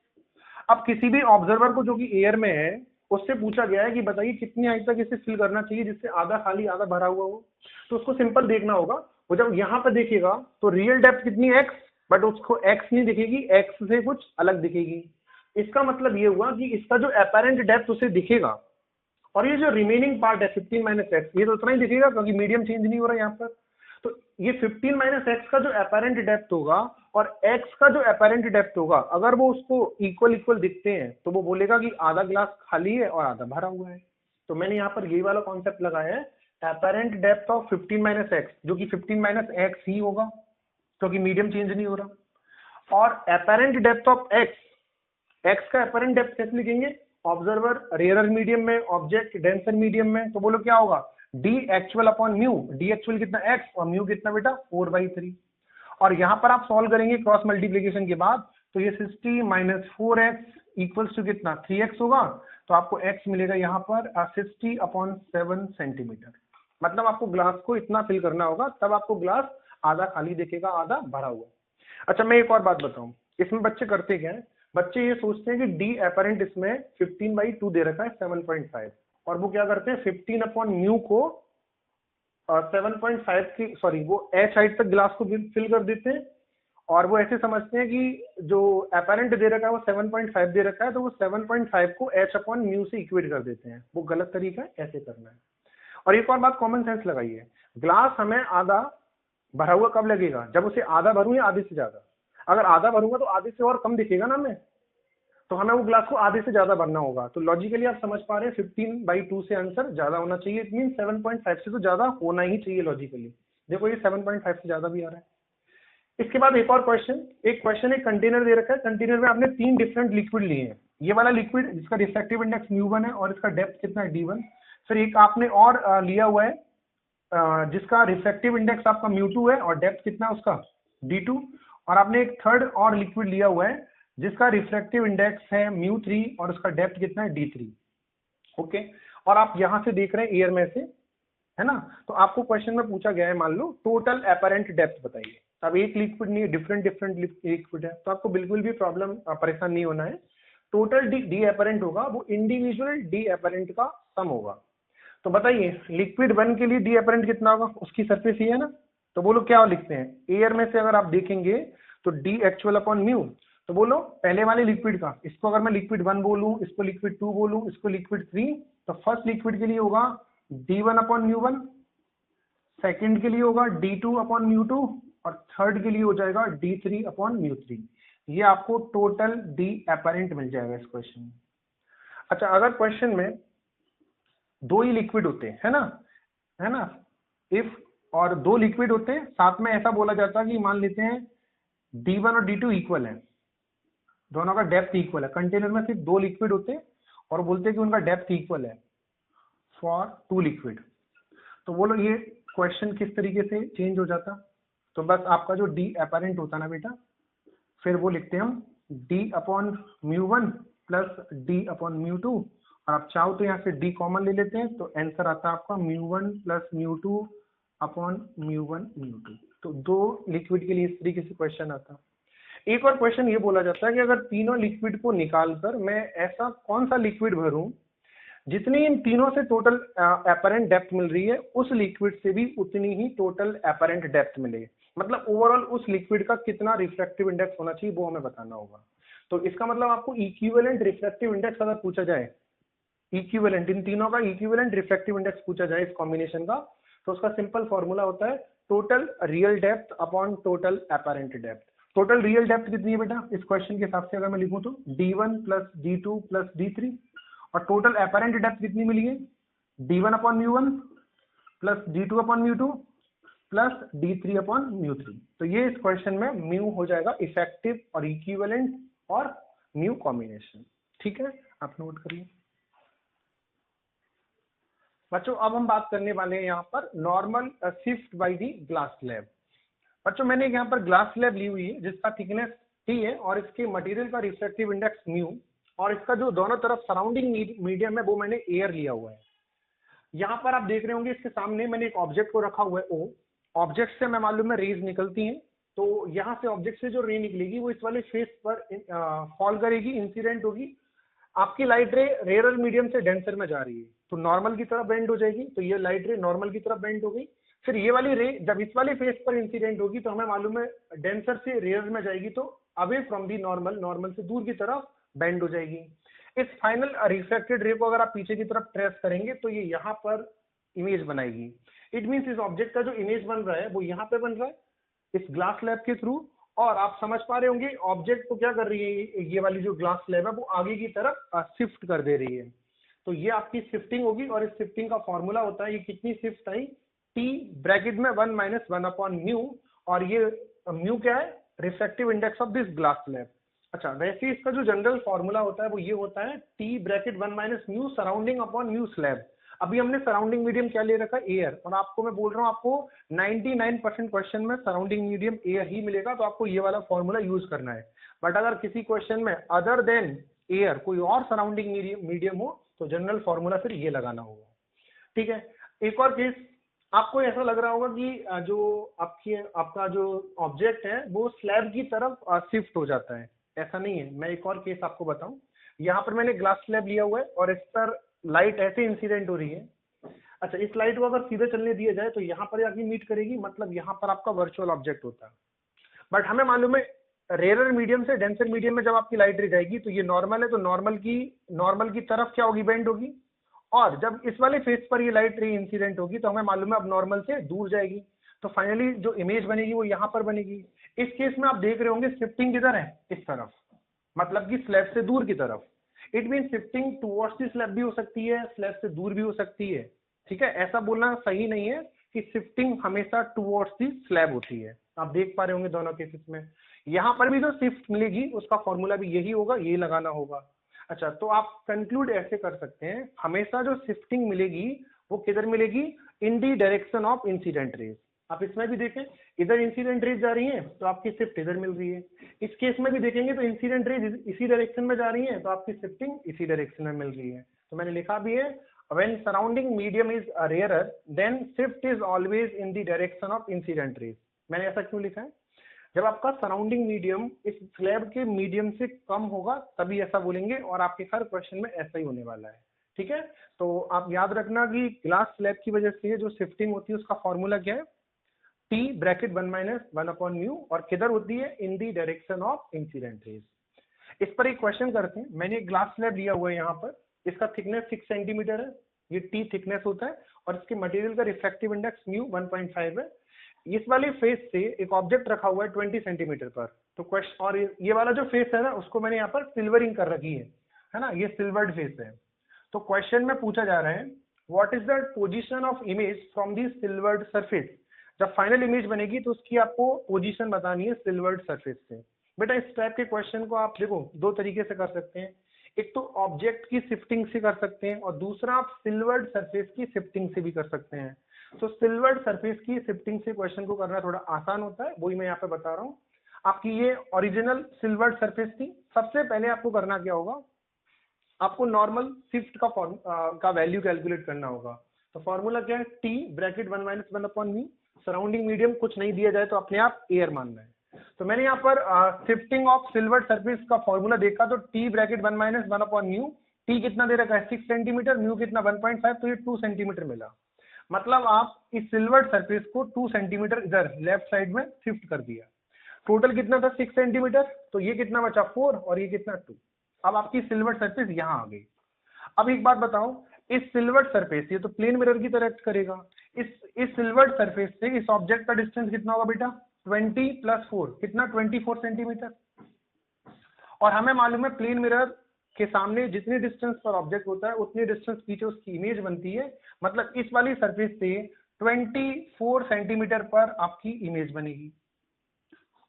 अब किसी भी ऑब्जर्वर को जो कि एयर में है उससे पूछा गया है कि बताइए कितनी हाइट तक इसे फिल करना चाहिए जिससे आधा खाली आधा भरा हुआ हो। तो उसको सिंपल देखना होगा, वो जब यहाँ पे देखेगा तो रियल डेप्थ कितनी एक्स, बट उसको एक्स नहीं दिखेगी, एक्स से कुछ अलग दिखेगी। इसका मतलब ये हुआ कि इसका जो अपैरेंट डेप्थ उसे दिखेगा, और ये जो रिमेनिंग पार्ट है 15 माइनस एक्स, ये तो उतना ही दिखेगा क्योंकि मीडियम चेंज नहीं हो रहा यहाँ पर। तो ये 15 माइनस एक्स का जो अपैरेंट डेप्थ होगा और एक्स का जो अपैरेंट डेप्थ होगा, अगर वो उसको इक्वल इक्वल दिखते हैं तो वो बोलेगा कि आधा ग्लास खाली है और आधा भरा हुआ है। तो मैंने यहाँ पर यही वाला कॉन्सेप्ट लगाया है, apparent depth of 15 minus x, जो कि 15 माइनस एक्स ही होगा क्योंकि मीडियम चेंज नहीं हो रहा। और apparent depth of x, x का अपैरेंट डेप्थ कैसे लिखेंगे, ऑब्जर्वर रेयरर मीडियम में, ऑब्जेक्ट डेंसर मीडियम में, तो बोलो क्या होगा, D actual upon mu. D actual कितना एक्स और म्यू कितना बेटा 4/3। और यहां पर आप सॉल्व करेंगे क्रॉस मल्टीप्लीकेशन के बाद, तो ये 60 माइनस 4x इक्वल्स टू कितना 3x होगा। तो आपको x मिलेगा यहाँ पर 60/7 सेंटीमीटर। मतलब आपको ग्लास को इतना फिल करना होगा, तब आपको ग्लास आधा खाली दिखेगा आधा भरा हुआ। अच्छा मैं एक और बात बताऊं, इसमें बच्चे करते क्या है, बच्चे ये सोचते हैं कि डी अपैरेंट इसमें 15/2 दे रखा है 7.5, और वो क्या करते हैं 15 अपॉन म्यू को 7.5 की सॉरी वो एच हाइट तक ग्लास को फिल कर देते हैं, और वो ऐसे समझते हैं कि जो अपैरेंट दे रखा है वो 7.5 दे रखा है, तो वो 7.5 को एच अपॉन म्यू से इक्वेट कर देते हैं। वो गलत तरीका है, ऐसे करना है। और एक और बात कॉमन सेंस लगाइए, ग्लास हमें आधा भरा हुआ कब लगेगा, जब उसे आधा भरूं या आधे से ज्यादा। अगर आधा भरूंगा तो आधे से और कम दिखेगा ना हमें, तो हमें वो ग्लास को आधे से ज्यादा भरना होगा। तो लॉजिकली आप समझ पा रहे हैं 15/2 से आंसर ज्यादा होना चाहिए, इट मीन 7.5 से तो ज्यादा होना ही चाहिए लॉजिकली। देखो ये 7.5 से ज्यादा भी आ रहा है। इसके बाद एक और क्वेश्चन, एक कंटेनर दे रखा है, कंटेनर में आपने 3 डिफरेंट लिक्विड लिए हैं। ये वाला लिक्विड जिसका रिफ्रैक्टिव इंडेक्स μ1 है और इसका डेप्थ कितना है d1। फिर एक आपने और लिया हुआ है जिसका रिफ्रैक्टिव इंडेक्स आपका μ2 है और डेप्थ कितना है उसका d2। और आपने एक थर्ड और लिक्विड लिया हुआ है जिसका रिफ्रैक्टिव इंडेक्स है μ3 और उसका डेप्थ कितना है d3। ओके, और आप यहां से देख रहे हैं एयर में से, है ना। तो आपको क्वेश्चन में पूछा गया है, मान लो टोटल अपैरेंट डेप्थ बताइए। अब एक लिक्विड नहीं है, डिफरेंट डिफरेंट लिक्विड है, तो आपको बिल्कुल भी प्रॉब्लम परेशान नहीं होना है। टोटल डी अपैरेंट होगा वो इंडिविजुअल डी अपैरेंट का सम होगा। तो बताइए लिक्विड 1 के लिए डी अपैरेंट कितना होगा, उसकी सरफेस ही है ना। तो बोलो क्या लिखते हैं, एयर में से अगर आप देखेंगे तो डी एक्चुअल अपॉन म्यू। तो बोलो पहले वाले लिक्विड का, इसको अगर मैं लिक्विड 1 बोलूं, इसको लिक्विड 2 बोलूं, इसको लिक्विड 3, तो फर्स्ट लिक्विड के लिए होगा d1 अपॉन म्यू1, सेकेंड के लिए होगा d2 अपॉन म्यू2, और थर्ड के लिए हो जाएगा d3 अपॉन म्यू3। ये आपको टोटल डी अपैरेंट मिल जाएगा इस क्वेश्चन में। अच्छा अगर क्वेश्चन में 2 ही लिक्विड होते हैं, है ना, इफ और 2 लिक्विड होते हैं साथ में, ऐसा बोला जाता है कि मान लेते हैं d1 और d2 इक्वल है, दोनों का डेप्थ इक्वल है। कंटेनर में सिर्फ 2 लिक्विड होते हैं और बोलते हैं कि उनका डेप्थ इक्वल है फॉर 2 लिक्विड। तो बोलो ये क्वेश्चन किस तरीके से चेंज हो जाता। तो बस आपका जो डी अपैरेंट होता ना बेटा, फिर वो लिखते हैं हम D upon mu one plus D upon mu two, और आप चाहो तो यहाँ से डी कॉमन ले लेते हैं, तो आंसर आता है आपका म्यू1 प्लस म्यू2 अपॉन म्यू1 म्यू2। तो 2 लिक्विड के लिए इस तरीके से क्वेश्चन आता है। एक और क्वेश्चन ये बोला जाता है कि अगर तीनों लिक्विड को निकालकर मैं ऐसा कौन सा लिक्विड भरूं जितनी इन तीनों से टोटल अपैरेंट डेप्थ मिल रही है, उस लिक्विड से भी उतनी ही टोटल अपैरेंट डेप्थ मिले। मतलब ओवरऑल उस लिक्विड का कितना रिफ्रैक्टिव इंडेक्स होना चाहिए वो हमें बताना होगा। तो इसका मतलब आपको इक्विवेलेंट रिफ्रैक्टिव इंडेक्स अगर पूछा जाए, इक्विवेलेंट इन तीनों का इक्विवेलेंट रिफ्रैक्टिव इंडेक्स पूछा जाए इस कॉम्बिनेशन का, तो उसका सिंपल फॉर्मूला होता है total real depth upon total apparent depth. Total real depth कितनी है बेटा इस क्वेश्चन के हिसाब से अगर मैं लिखूं तो d1 plus d2 plus d3, और टोटल अपैरेंट डेप्थ कितनी मिली है d1 upon mu one plus d2 upon mu two plus d3 upon म्यू3। तो ये इस क्वेश्चन में म्यू हो जाएगा इफेक्टिव और इक्विवेलेंट और म्यू कॉम्बिनेशन। ठीक है, आप नोट करिए बच्चों। अब हम बात करने वाले हैं यहाँ पर normal shift by the glass slab. बच्चों मैंने यहाँ पर ग्लास स्लैब ली हुई है जिसका थिकनेस टी है और इसके मटेरियल का रिफ्रैक्टिव इंडेक्स म्यू, और इसका जो दोनों तरफ सराउंडिंग मीडियम है वो मैंने एयर लिया हुआ है। यहाँ पर आप देख रहे होंगे इसके सामने मैंने एक ऑब्जेक्ट को रखा हुआ है ओ, ऑब्जेक्ट से मैं मालूम है रेज निकलती हैं, तो यहाँ से ऑब्जेक्ट से जो रे निकलेगी वो इस वाले फेस पर फॉल करेगी, इंसिडेंट होगी। आपकी लाइट रे रेयर मीडियम से डेंसर में जा रही है तो नॉर्मल की तरफ बेंड हो जाएगी, तो ये लाइट रे नॉर्मल की तरफ बेंड हो गई। फिर ये वाली रे जब इस वाले फेस पर इंसिडेंट होगी तो हमें मालूम है डेंसर से रेयर में जाएगी तो away from the normal, normal से दूर की तरफ बेंड हो जाएगी। इस फाइनल रिफ्लेक्टेड रे को अगर आप पीछे की तरफ ट्रेस करेंगे तो ये यहाँ पर इमेज बनाएगी। इट मीन्स इस ऑब्जेक्ट का जो इमेज बन रहा है वो यहाँ पे बन रहा है इस ग्लास स्लैब के थ्रू, और आप समझ पा रहे होंगे ऑब्जेक्ट को क्या कर रही है, ये वाली जो ग्लास स्लैब है वो आगे की तरफ शिफ्ट कर दे रही है। तो ये आपकी शिफ्टिंग होगी, और इस शिफ्टिंग का फॉर्मूला होता है ये कितनी शिफ्ट आई टी ब्रैकेट में 1 माइनस 1 अपॉन म्यू, और ये म्यू क्या है refractive index of this glass slab. अच्छा वैसे इसका जो जनरल फॉर्मूला होता है वो ये होता है T bracket 1 minus mu surrounding upon mu slab. अभी हमने सराउंडिंग मीडियम क्या ले रखा है एयर, और आपको मैं बोल रहा हूँ आपको 99% क्वेश्चन में सराउंडिंग मीडियम एयर ही मिलेगा, तो आपको ये वाला फॉर्मूला यूज करना है। बट अगर किसी क्वेश्चन में अदर देन एयर कोई और सराउंडिंग मीडियम हो तो जनरल फॉर्मूला फिर ये लगाना होगा। ठीक है, एक और केस आपको ऐसा लग रहा होगा कि जो आपका जो ऑब्जेक्ट है वो स्लैब की तरफ शिफ्ट हो जाता है, ऐसा नहीं है। मैं एक और केस आपको बताऊं, यहाँ पर मैंने ग्लास स्लैब लिया हुआ है और इस पर लाइट ऐसे इंसिडेंट हो रही है। अच्छा इस लाइट को अगर सीधे चलने दिया जाए तो यहाँ पर आके मीट करेगी, मतलब यहाँ पर आपका वर्चुअल ऑब्जेक्ट होता है। बट हमें मालूम है रेयर मीडियम से डेंसर मीडियम में जब आपकी लाइट रे जाएगी तो ये नॉर्मल है, तो नॉर्मल की तरफ क्या होगी बेंड होगी, और जब इस वाले फेस पर ये लाइट रे इंसिडेंट होगी तो हमें मालूम है अब नॉर्मल से दूर जाएगी, तो फाइनली जो इमेज बनेगी वो यहाँ पर बनेगी। इस केस में आप देख रहे होंगे शिफ्टिंग किधर है इस तरफ, मतलब कि स्लैब से दूर की तरफ। It mean shifting towards the slab भी हो सकती है, स्लैब से दूर भी हो सकती है। ठीक है, ऐसा बोलना सही नहीं है कि शिफ्टिंग हमेशा टुवर्ड्स दी स्लैब होती है। आप देख पा रहे होंगे दोनों केसेस में यहाँ पर भी जो शिफ्ट मिलेगी उसका फॉर्मूला भी यही होगा, ये लगाना होगा। अच्छा तो आप कंक्लूड ऐसे कर सकते हैं हमेशा जो शिफ्टिंग मिलेगी वो किधर मिलेगी in the direction of incident rays. आप इसमें भी देखें इधर इंसिडेंट रेज जा रही है तो आपकी शिफ्ट इधर मिल रही है, इस केस में भी देखेंगे तो इंसिडेंट रेज इसी डायरेक्शन में जा रही है तो आपकी शिफ्टिंग इसी डायरेक्शन में मिल रही है। तो मैंने लिखा भी है when surrounding medium is rarer then shift is always in the direction of incident rays। मैंने ऐसा क्यों लिखा है, जब आपका सराउंडिंग मीडियम इस स्लैब के मीडियम से कम होगा तभी ऐसा बोलेंगे, और आपके हर क्वेश्चन में ऐसा ही होने वाला है। ठीक है, तो आप याद रखना कि ग्लास स्लैब की वजह से जो शिफ्टिंग होती है उसका फॉर्मूला क्या है T bracket 1 minus 1 upon mu, और किधर होती है in the direction of incident rays. इस पर एक क्वेश्चन करते हैं। मैंने एक ग्लास स्लैब लिया हुआ है यहाँ पर, इसका थिकनेस 6 सेंटीमीटर है, ये टी थिकनेस होता है, और इसके मटेरियल का रिफ्रैक्टिव इंडेक्स म्यू 1.5 है। इस वाले फेस से एक ऑब्जेक्ट रखा हुआ है 20 सेंटीमीटर पर, तो क्वेश्चन और ये वाला जो फेस है ना उसको मैंने यहाँ पर सिल्वरिंग कर रखी है ना, ये सिल्वर्ड फेस है। तो क्वेश्चन में पूछा जा रहा है what is the position of image from the silvered surface. जब फाइनल इमेज बनेगी तो उसकी आपको पोजीशन बतानी है सिल्वर्ड सरफेस से। बेटा इस टाइप के क्वेश्चन को आप देखो दो तरीके से कर सकते हैं, एक तो ऑब्जेक्ट की शिफ्टिंग से कर सकते हैं और दूसरा आप सिल्वर्ड सरफेस की शिफ्टिंग से भी कर सकते हैं। तो सिल्वर्ड सरफेस की शिफ्टिंग से क्वेश्चन को करना थोड़ा आसान होता है, वही मैं यहाँ पे बता रहा हूँ। आपकी ये ओरिजिनल सिल्वर्ड सरफेस थी। सबसे पहले आपको करना क्या होगा, आपको नॉर्मल शिफ्ट का वैल्यू कैलकुलेट करना होगा। तो फॉर्मूला क्या है T bracket 1 minus 1 upon mu, surrounding medium कुछ नहीं दिया जाए तो अपने आप एयर मानना है। तो मैंने यहाँ पर शिफ्टिंग ऑफ सिल्वर्ड सरफेस का फॉर्मूला देखा तो T bracket 1 minus 1 upon mu, T कितना दे रखा है 6 सेंटीमीटर, म्यू कितना 1.5, तो ये 2 सेंटीमीटर मिला। मतलब आप इस सिल्वर्ड सरफेस को 2 सेंटीमीटर इधर लेफ्ट साइड में शिफ्ट कर दिया। टोटल कितना था 6 सेंटीमीटर, तो ये कितना बचा 4 और ये कितना 2। अब आपकी सिल्वर्ड सरफेस यहाँ आ गई। अब एक बात बताओ, इस सिल्वर्ड सरफेस, ये तो प्लेन मिरर की तरह एक्ट करेगा, इस सिल्वर्ड सरफेस से इस ऑब्जेक्ट का डिस्टेंस कितना होगा बेटा 20 + 4 कितना 24 सेंटीमीटर। और हमें मालूम है प्लेन मिरर के सामने जितनी डिस्टेंस पर ऑब्जेक्ट होता है उतनी डिस्टेंस पीछे उसकी इमेज बनती है। मतलब इस वाली सरफेस से 24 सेंटीमीटर पर आपकी इमेज बनेगी।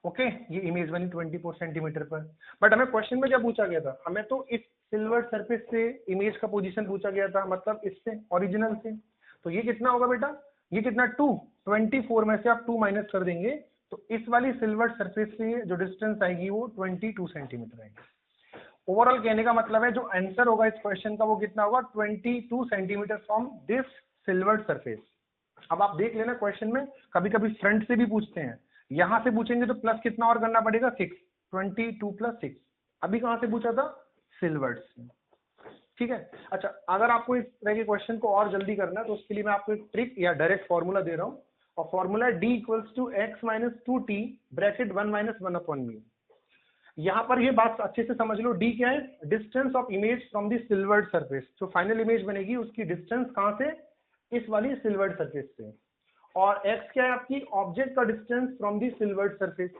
ओके, ये इमेज बनी 24 सेंटीमीटर पर। बट हमें क्वेश्चन में क्या पूछा गया था, हमें तो इस सिल्वर सरफेस से इमेज का पोजीशन पूछा गया था, मतलब इससे ओरिजिनल से। तो ये कितना होगा बेटा, ये कितना 2, 24 में से आप 2 माइनस कर देंगे तो इस वाली सिल्वर सरफेस से जो डिस्टेंस आएगी वो 22 सेंटीमीटर आएगी। ओवरऑल कहने का मतलब है जो आंसर होगा इस क्वेश्चन का वो कितना होगा 22 centimetre from this silver surface. अब आप देख लेना क्वेश्चन में कभी कभी फ्रंट से भी पूछते हैं, यहां से पूछेंगे तो प्लस कितना और करना पड़ेगा 6, 22 + 6। अभी कहां से पूछा था सिल्वर्ड से, ठीक है। अच्छा, अगर आपको इस तरह के क्वेश्चन को और जल्दी करना है तो उसके लिए मैं आपको एक ट्रिक या डायरेक्ट फॉर्मूला दे रहा हूँ, और फॉर्मूला है d = x - 2t ब्रैकेट 1 - 1/μ। यहाँ पर ये बात अच्छे से समझ लो, d क्या है, distance of image from the silvered surface. जो फाइनल इमेज बनेगी उसकी डिस्टेंस कहाँ से, इस वाली सिल्वर्ड सरफेस से। और x क्या है आपकी ऑब्जेक्ट का distance from the silvered surface.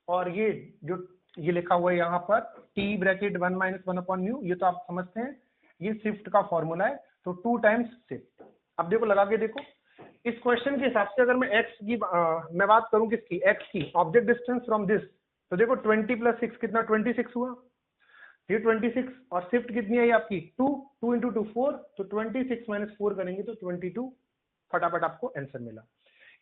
और ये जो ये लिखा हुआ है यहाँ पर t ब्रैकेट 1 - 1/μ, ये तो आप समझते हैं ये शिफ्ट का फॉर्मूला है, तो 2 टाइम्स शिफ्ट। अब देखो लगा के देखो, इस क्वेश्चन के हिसाब से अगर मैं x की मैं बात करूं किसकी, x की ऑब्जेक्ट डिस्टेंस फ्रॉम दिस, तो देखो 20 + 6 कितना 26 हुआ, ये 26। और शिफ्ट कितनी आई आपकी 2, 2 × 2 4, तो 26 - 4 करेंगे तो 22, फटाफट आपको आंसर मिला।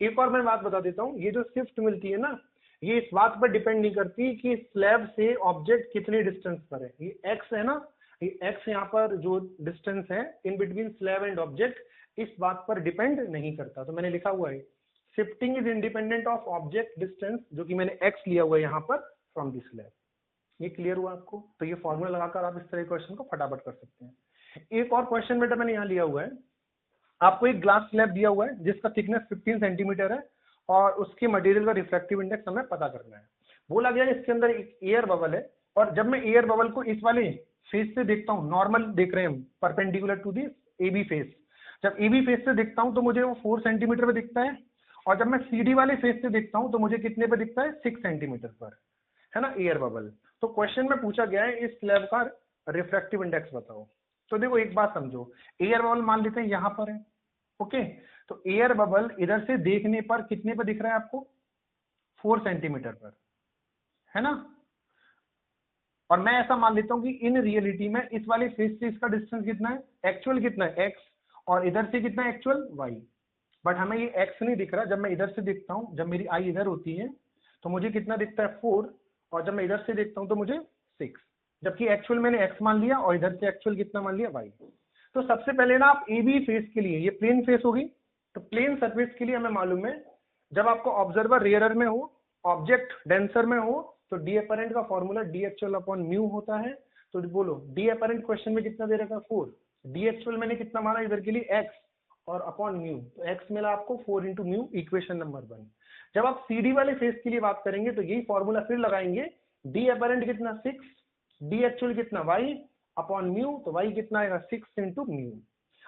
एक और मैं बात बता देता हूँ, ये जो शिफ्ट मिलती है ना, ये इस बात पर डिपेंड नहीं करती कि स्लैब से ऑब्जेक्ट कितने डिस्टेंस पर है। ये एक्स है ना, ये एक्स यहाँ पर जो डिस्टेंस है in between slab and object, इस बात पर डिपेंड नहीं करता। तो मैंने लिखा हुआ है shifting is independent of object distance, जो कि मैंने एक्स लिया हुआ है यहाँ पर फ्रॉम दिस स्लैब। ये क्लियर हुआ आपको? तो ये फॉर्मूला लगाकर आप इस तरह के क्वेश्चन को फटाफट कर सकते हैं। एक और क्वेश्चन बेटा मैंने यहाँ लिया हुआ है, आपको एक ग्लास स्लैब दिया हुआ है जिसका थिकनेस 15 सेंटीमीटर है और उसके मटेरियल का रिफ्रैक्टिव इंडेक्स हमें पता करना है। बोला गया इसके अंदर एक एयर बबल है, और जब मैं एयर बबल को इस वाले फेस से देखता हूँ, नॉर्मल देख रहे हैं हम perpendicular to this AB face, जब AB फेस से देखता हूँ तो मुझे वो 4 सेंटीमीटर पे दिखता है, और जब मैं CD वाले फेस से देखता हूँ तो मुझे कितने पे दिखता है 6 सेंटीमीटर पर, है ना एयर बबल। तो क्वेश्चन में पूछा गया है इस स्लैब का रिफ्रैक्टिव इंडेक्स बताओ। तो देखो एक बात समझो, एयर बबल मान लेते हैं यहाँ पर है, ओके। तो एयर बबल इधर से देखने पर कितने पर दिख रहा है आपको 4 सेंटीमीटर पर, है ना। और मैं ऐसा मान लेता हूं कि इन रियलिटी में इस वाले फेस से इसका डिस्टेंस कितना है, एक्चुअल कितना है x, और इधर से कितना है एक्चुअल y। बट हमें ये x नहीं दिख रहा, जब मैं इधर से देखता हूं, जब मेरी आई इधर होती है तो मुझे कितना दिखता है 4, और जब मैं इधर से देखता हूं तो मुझे 6, जबकि एक्चुअल मैंने x मान लिया और इधर से एक्चुअल कितना मान लिया y। तो सबसे पहले ना आप AB फेस के लिए, ये प्लेन फेस होगी, तो प्लेन सरफेस के लिए हमें मालूम है जब आपको ऑब्जर्वर रेयरर में हो, ऑब्जेक्ट डेंसर में हो, तो डी अपरेंट का formula D actual upon mu होता है। तो बोलो डी अपरेंट क्वेश्चन में कितना दे रखा है 4, डी एक्चुअल मैंने कितना माना इधर के लिए x, और अपॉन म्यू, तो x मिला आपको 4 × म्यू, इक्वेशन नंबर 1। जब आप CD वाले फेस के लिए बात करेंगे तो यही फॉर्मूला फिर लगाएंगे, डी अपरेंट कितना 6, डी एक्चुअल कितना y अपॉन म्यू, तो y कितना आएगा 6 × म्यू।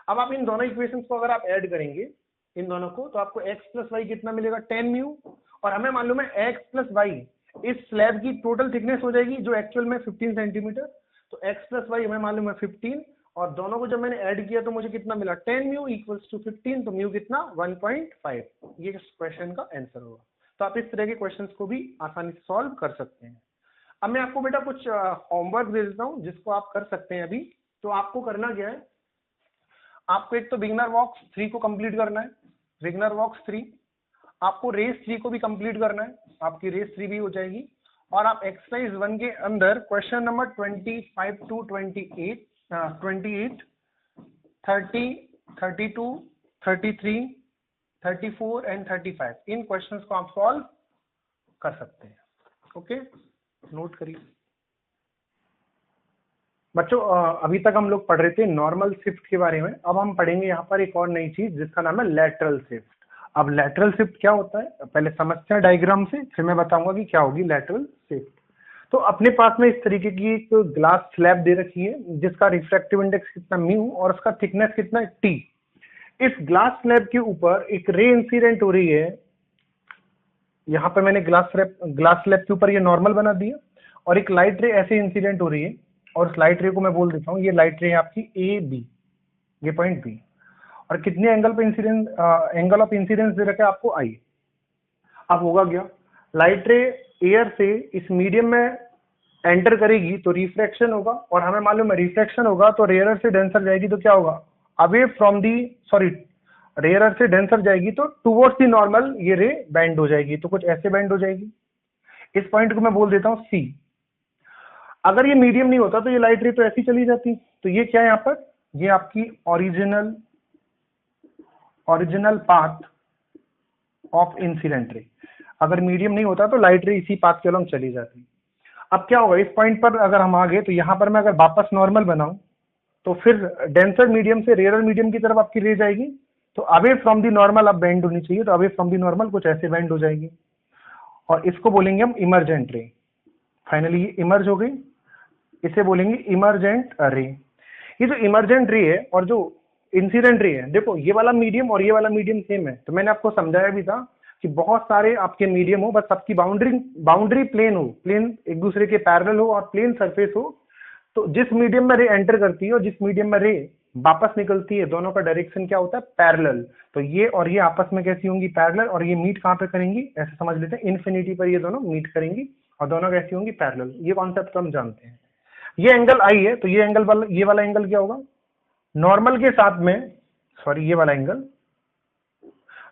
अब आप इन दोनों इक्वेशंस को अगर आप ऐड करेंगे इन दोनों को, तो आपको x + y कितना मिलेगा 10 म्यू, और हमें मालूम है x + y इस स्लैब की टोटल थिकनेस हो जाएगी जो एक्चुअल में 15 सेंटीमीटर, तो x + y हमें मालूम है 15, और दोनों को जब मैंने ऐड किया तो मुझे कितना मिला 10 म्यू = 15, तो म्यू कितना 1.5, ये क्वेश्चन का आंसर होगा। तो आप इस तरह के क्वेश्चंस को भी आसानी से सॉल्व कर सकते हैं। अब मैं आपको बेटा कुछ होमवर्क दे देता हूँ जिसको आप कर सकते हैं अभी। तो आपको करना क्या है, आपको एक तो बिगिनर वॉक्स 3 को कंप्लीट करना है, बिगिनर वॉक्स 3, आपको रेस 3 को भी कंप्लीट करना है, आपकी रेस 3 भी हो जाएगी। और आप एक्सरसाइज 1 के अंदर question number 25 to 28, 30, 32, 33, 34 and 35, in questions को आप सॉल्व कर सकते हैं। ओके, नोट करिए। बच्चों अभी तक हम लोग पढ़ रहे थे नॉर्मल शिफ्ट के बारे में। अब हम पढ़ेंगे यहाँ पर एक और नई चीज जिसका नाम है लेटरल शिफ्ट। अब लेटरल शिफ्ट क्या होता है, पहले समझते हैं डायग्राम से, फिर मैं बताऊंगा कि क्या होगी लेटरल शिफ्ट। तो अपने पास में इस तरीके की एक ग्लास स्लैब दे रखी है जिसका रिफ्रैक्टिव इंडेक्स कितना म्यू और उसका थिकनेस कितना है टी। इस ग्लास स्लैब के ऊपर एक रे इंसिडेंट हो रही है। यहाँ पे मैंने ग्लास स्लैब के ऊपर ये नॉर्मल बना दिया और एक लाइट रे ऐसे इंसिडेंट हो रही है और उस लाइट रे को मैं बोल देता हूँ ये लाइट रे है आपकी ए बी, ये पॉइंट बी। और कितने एंगल पे इंसिडेंस, एंगल ऑफ इंसिडेंस दे रखा है आपको आई। अब होगा क्या, लाइट रे एयर से इस मीडियम में एंटर करेगी तो रिफ्रैक्शन होगा और हमें मालूम है रिफ्रैक्शन होगा तो रेयरर से डेंसर जाएगी तो क्या होगा, away from the sorry rarer से डेंसर जाएगी तो टुवर्ड्स दी नॉर्मल ये रे बैंड हो जाएगी, तो कुछ ऐसे बैंड हो जाएगी। इस पॉइंट को मैं बोल देता हूँ सी। अगर ये मीडियम नहीं होता तो ये लाइट रे तो ऐसी चली जाती। तो ये क्या है यहाँ पर, ये आपकी original path of incident ray. अगर मीडियम नहीं होता तो लाइट रे इसी पाथ के अलॉन्ग चली जाती। अब क्या होगा, इस पॉइंट पर अगर हम आ गए तो यहाँ पर मैं अगर वापस नॉर्मल बनाऊं तो फिर डेंसर मीडियम से रेयरर मीडियम की तरफ आपकी रे जाएगी तो अवे फ्रॉम दी नॉर्मल अब बेंड होनी चाहिए, तो अवे फ्रॉम दी नॉर्मल कुछ ऐसे बेंड हो जाएगी और इसको बोलेंगे हम इमर्जेंट रे। फाइनली ये इमर्ज हो गई, इसे बोलेंगे इमर्जेंट रे। ये जो इमर्जेंट रे है और जो इंसिडेंट रे है, देखो ये वाला मीडियम और ये वाला मीडियम सेम है। तो मैंने आपको समझाया भी था कि बहुत सारे आपके मीडियम हो, बस सबकी बाउंड्री प्लेन हो, प्लेन एक दूसरे के पैरेलल हो और प्लेन सरफेस हो, तो जिस मीडियम में रे एंटर करती है और जिस मीडियम में रे वापस निकलती है दोनों का डायरेक्शन क्या होता है, पैरेलल। तो ये और ये आपस में कैसी होंगी, पैरेलल। और ये मीट कहाँ पे करेंगी, ऐसे समझ लेते हैं इन्फिनिटी पर ये दोनों मीट करेंगी और दोनों कैसी होंगी, पैरेलल। ये कॉन्सेप्ट हम जानते हैं। ये एंगल आई है तो ये एंगल वाला, ये वाला एंगल क्या होगा, नॉर्मल के साथ में, सॉरी ये वाला एंगल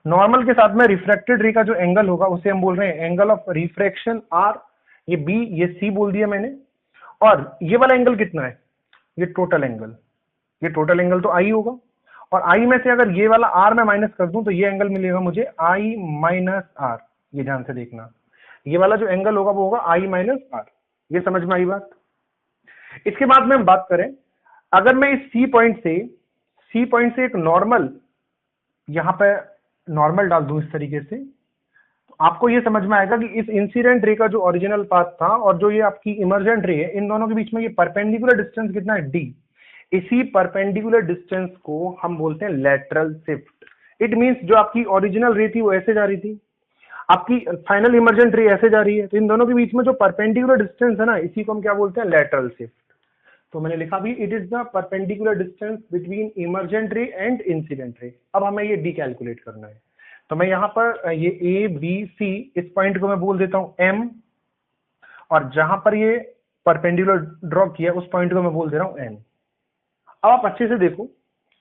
नॉर्मल के साथ में रिफ्रैक्टेड रे का जो एंगल होगा उसे हम बोल रहे हैं एंगल ऑफ रिफ्रैक्शन आर। ये बी, ये सी बोल दिया मैंने। और ये वाला एंगल कितना है, ये टोटल एंगल, ये टोटल एंगल तो आई होगा। और आई में से अगर ये वाला आर में माइनस कर दूं तो ये एंगल मिलेगा मुझे आई माइनस आर। ये ध्यान से देखना, ये वाला जो एंगल होगा वो होगा आई माइनस आर। ये समझ में आई बात। इसके बाद में हम बात करें, अगर मैं इस सी पॉइंट से एक नॉर्मल यहां पे नॉर्मल डाल दूं इस तरीके से, तो आपको ये समझ में आएगा कि इस इंसिडेंट रे का जो ओरिजिनल पाथ था और जो ये आपकी इमर्जेंट रे है, इन दोनों के बीच में ये परपेंडिकुलर डिस्टेंस कितना है, डी। इसी परपेंडिकुलर डिस्टेंस को हम बोलते हैं लेटरल शिफ्ट। इट मींस जो आपकी ओरिजिनल रे थी वो ऐसे जा रही थी, आपकी फाइनल इमर्जेंट रे ऐसे जा रही है, तो इन दोनों के बीच में जो परपेंडिकुलर डिस्टेंस है ना, इसी को हम क्या बोलते हैं, लेटरल शिफ्ट। तो मैंने लिखा भी it is the perpendicular distance between emergent रे एंड इंसिडेंट रे। अब हमें ये डी कैलकुलेट करना है, तो मैं यहाँ पर ये ए बी सी, इस पॉइंट को मैं बोल देता हूँ एम, और जहां पर ये परपेंडिकुलर ड्रॉ किया उस पॉइंट को मैं बोल दे रहा हूँ एन। अब आप अच्छे से देखो,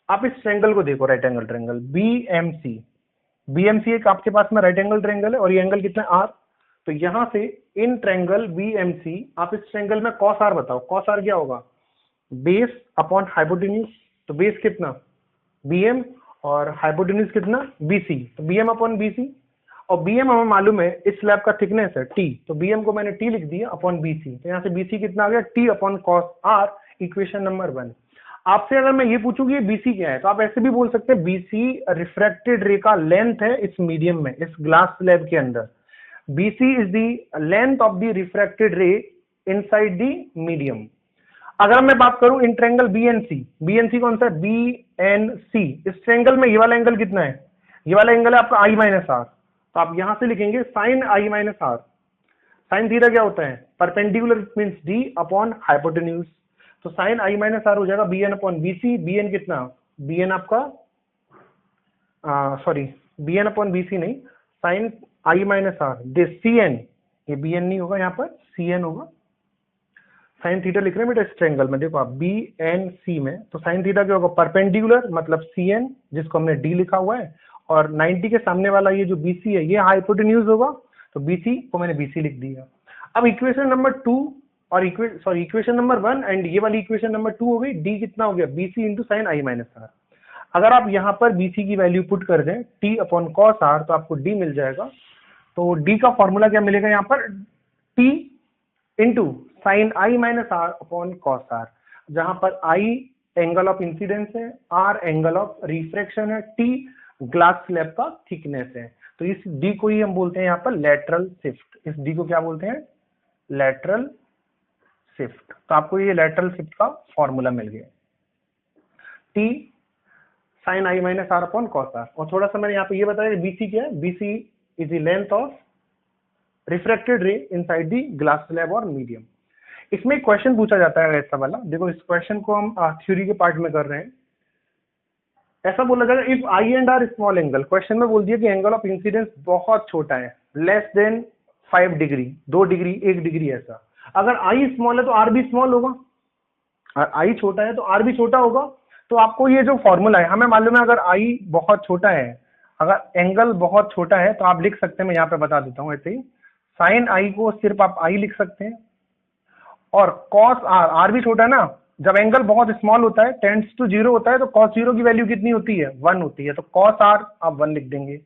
आप इस ट्रायंगल को देखो, right angle triangle BMC. BMC एक आपके पास में राइट एंगल ट्रायंगल है और ये एंगल कितना है, आर। तो यहां से इन ट्रायंगल बीएमसी आप इस ट्रायंगल में कॉस आर बताओ, कॉस आर क्या होगा, बेस अपॉन हाइपोटेन्यूज। तो बेस कितना, बीएम, और हाइपोटेन्यूज कितना, बीसी। तो बीएम अपॉन बीसी, और बीएम हमें मालूम है इस स्लैब का थिकनेस है टी, तो बीएम को मैंने टी लिख दिया अपॉन बीसी। तो यहाँ से बीसी कितना आ गया, T upon cos R, equation number 1। आपसे अगर मैं ये पूछूं कि ये बीसी क्या है, तो आप ऐसे भी बोल सकते हैं बीसी रिफ्रैक्टेड रे का लेंथ है इस मीडियम में, इस ग्लास स्लैब के अंदर। BC is the length of the refracted रे इनसाइड द मीडियम। अगर मैं बात करूं इन ट्रायंगल बीएनसी, बीएनसी कौन सा है, बीएनसी, इस ट्रायंगल में ये वाला एंगल कितना है, ये वाला एंगल है आपका आई माइनस आर। तो आप यहां से लिखेंगे sine I minus R. Sine theta क्या होता है, perpendicular means D upon hypotenuse. तो साइन आई माइनस आर हो जाएगा B N upon B C. B N कितना, बी एन आपका sorry B N upon B C नहीं, sine I minus R this C N, ये बी एन नहीं होगा, यहाँ पर सी एन होगा। साइन थीटा लिख रहे हैं बेटा इस ट्रायंगल में, देखो आप बी एन सी में, तो साइन थीटा क्या होगा, परपेंडिकुलर मतलब सी एन, जिसको हमने डी लिखा हुआ है, और 90 के सामने वाला ये जो बीसी है ये हाइपोटेन्यूज होगा, तो बीसी को मैंने बीसी लिख दिया। अब इक्वेशन नंबर 2 और इक्वेशन नंबर 1 एंड ये वाली इक्वेशन नंबर 2 हो गई, डी कितना हो गया, BC into sine I minus R. अगर आप यहाँ पर बीसी की वैल्यू पुट कर दें टी अपॉन कॉस आर, तो आपको डी मिल जाएगा। तो डी का फॉर्मूला क्या मिलेगा यहाँ पर, T into sine I minus R upon cos R. जहां पर आई एंगल ऑफ इंसिडेंस है, आर एंगल ऑफ रिफ्रैक्शन है, टी ग्लास स्लैब का थिकनेस है। तो इस डी को ही हम बोलते हैं यहाँ पर लेटरल शिफ्ट। इस डी को क्या बोलते हैं? Lateral shift. तो आपको ये लेटरल शिफ्ट का फॉर्मूला मिल गया, T sine I minus R upon cos R. और थोड़ा सा मैंने यहाँ पे ये बताया बीसी क्या है, BC is the length of refracted रे इनसाइड द ग्लास स्लैब और मीडियम। इसमें एक क्वेश्चन पूछा जाता है ऐसा वाला, देखो इस क्वेश्चन को हम थ्योरी के पार्ट में कर रहे हैं। ऐसा बोला जाएगा if I and R small angle, question में बोल दिया कि एंगल ऑफ इंसिडेंस बहुत छोटा है, less than 5 degree, 2 degree, 1 degree ऐसा। अगर आई स्मॉल है तो आर भी स्मॉल होगा, और आई छोटा है तो आर भी छोटा होगा। तो आपको ये जो फॉर्मूला है, हमें मालूम है अगर आई बहुत छोटा है, अगर एंगल बहुत छोटा है तो आप लिख सकते हैं, मैं यहाँ पे बता देता हूँ ऐसे ही, साइन आई को सिर्फ आप आई लिख सकते हैं, और कॉस आर, आर भी छोटा है ना, जब एंगल बहुत स्मॉल होता है, टेंड्स टू 0 होता है, तो कॉस 0 की वैल्यू कितनी होती है? 1 होती है। तो कॉस आर आप 1 लिख देंगे।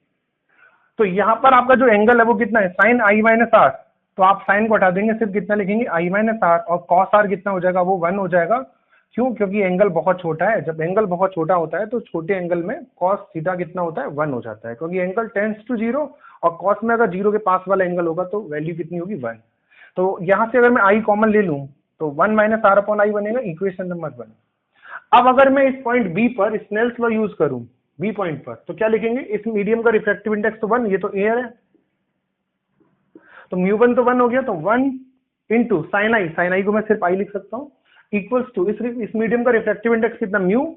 तो यहाँ पर आपका जो एंगल है वो कितना है? Sine I minus R. तो आप साइन को हटा देंगे, सिर्फ कितना लिखेंगे? आई माइनस आर, और कॉस आर कितना हो जाएगा? वो 1 हो जाएगा। क्यों? क्योंकि एंगल बहुत छोटा है। जब एंगल बहुत छोटा होता है तो छोटे एंगल में कॉस थीटा कितना होता है? 1 हो जाता है, क्योंकि एंगल टेंड्स टू 0, और कॉस में अगर 0 के पास वाला एंगल होगा तो वैल्यू कितनी होगी? 1। तो यहाँ से अगर मैं आई कॉमन ले लूं तो 1 माइनस आर अपॉन आई बनेगा, इक्वेशन नंबर 1। अब अगर मैं इस पॉइंट बी पर स्नेल्स लॉ यूज करूं, बी पॉइंट पर, तो क्या लिखेंगे? इस मीडियम का रिफ्रैक्टिव इंडेक्स तो 1, ये तो एयर है, तो म्यू1 तो 1 हो गया, तो 1 इंटू साइन आई, साइन आई को मैं सिर्फ आई लिख सकता हूँ, इक्वल्स टू इस मीडियम का रिफ्रैक्टिव इंडेक्स कितना? म्यू,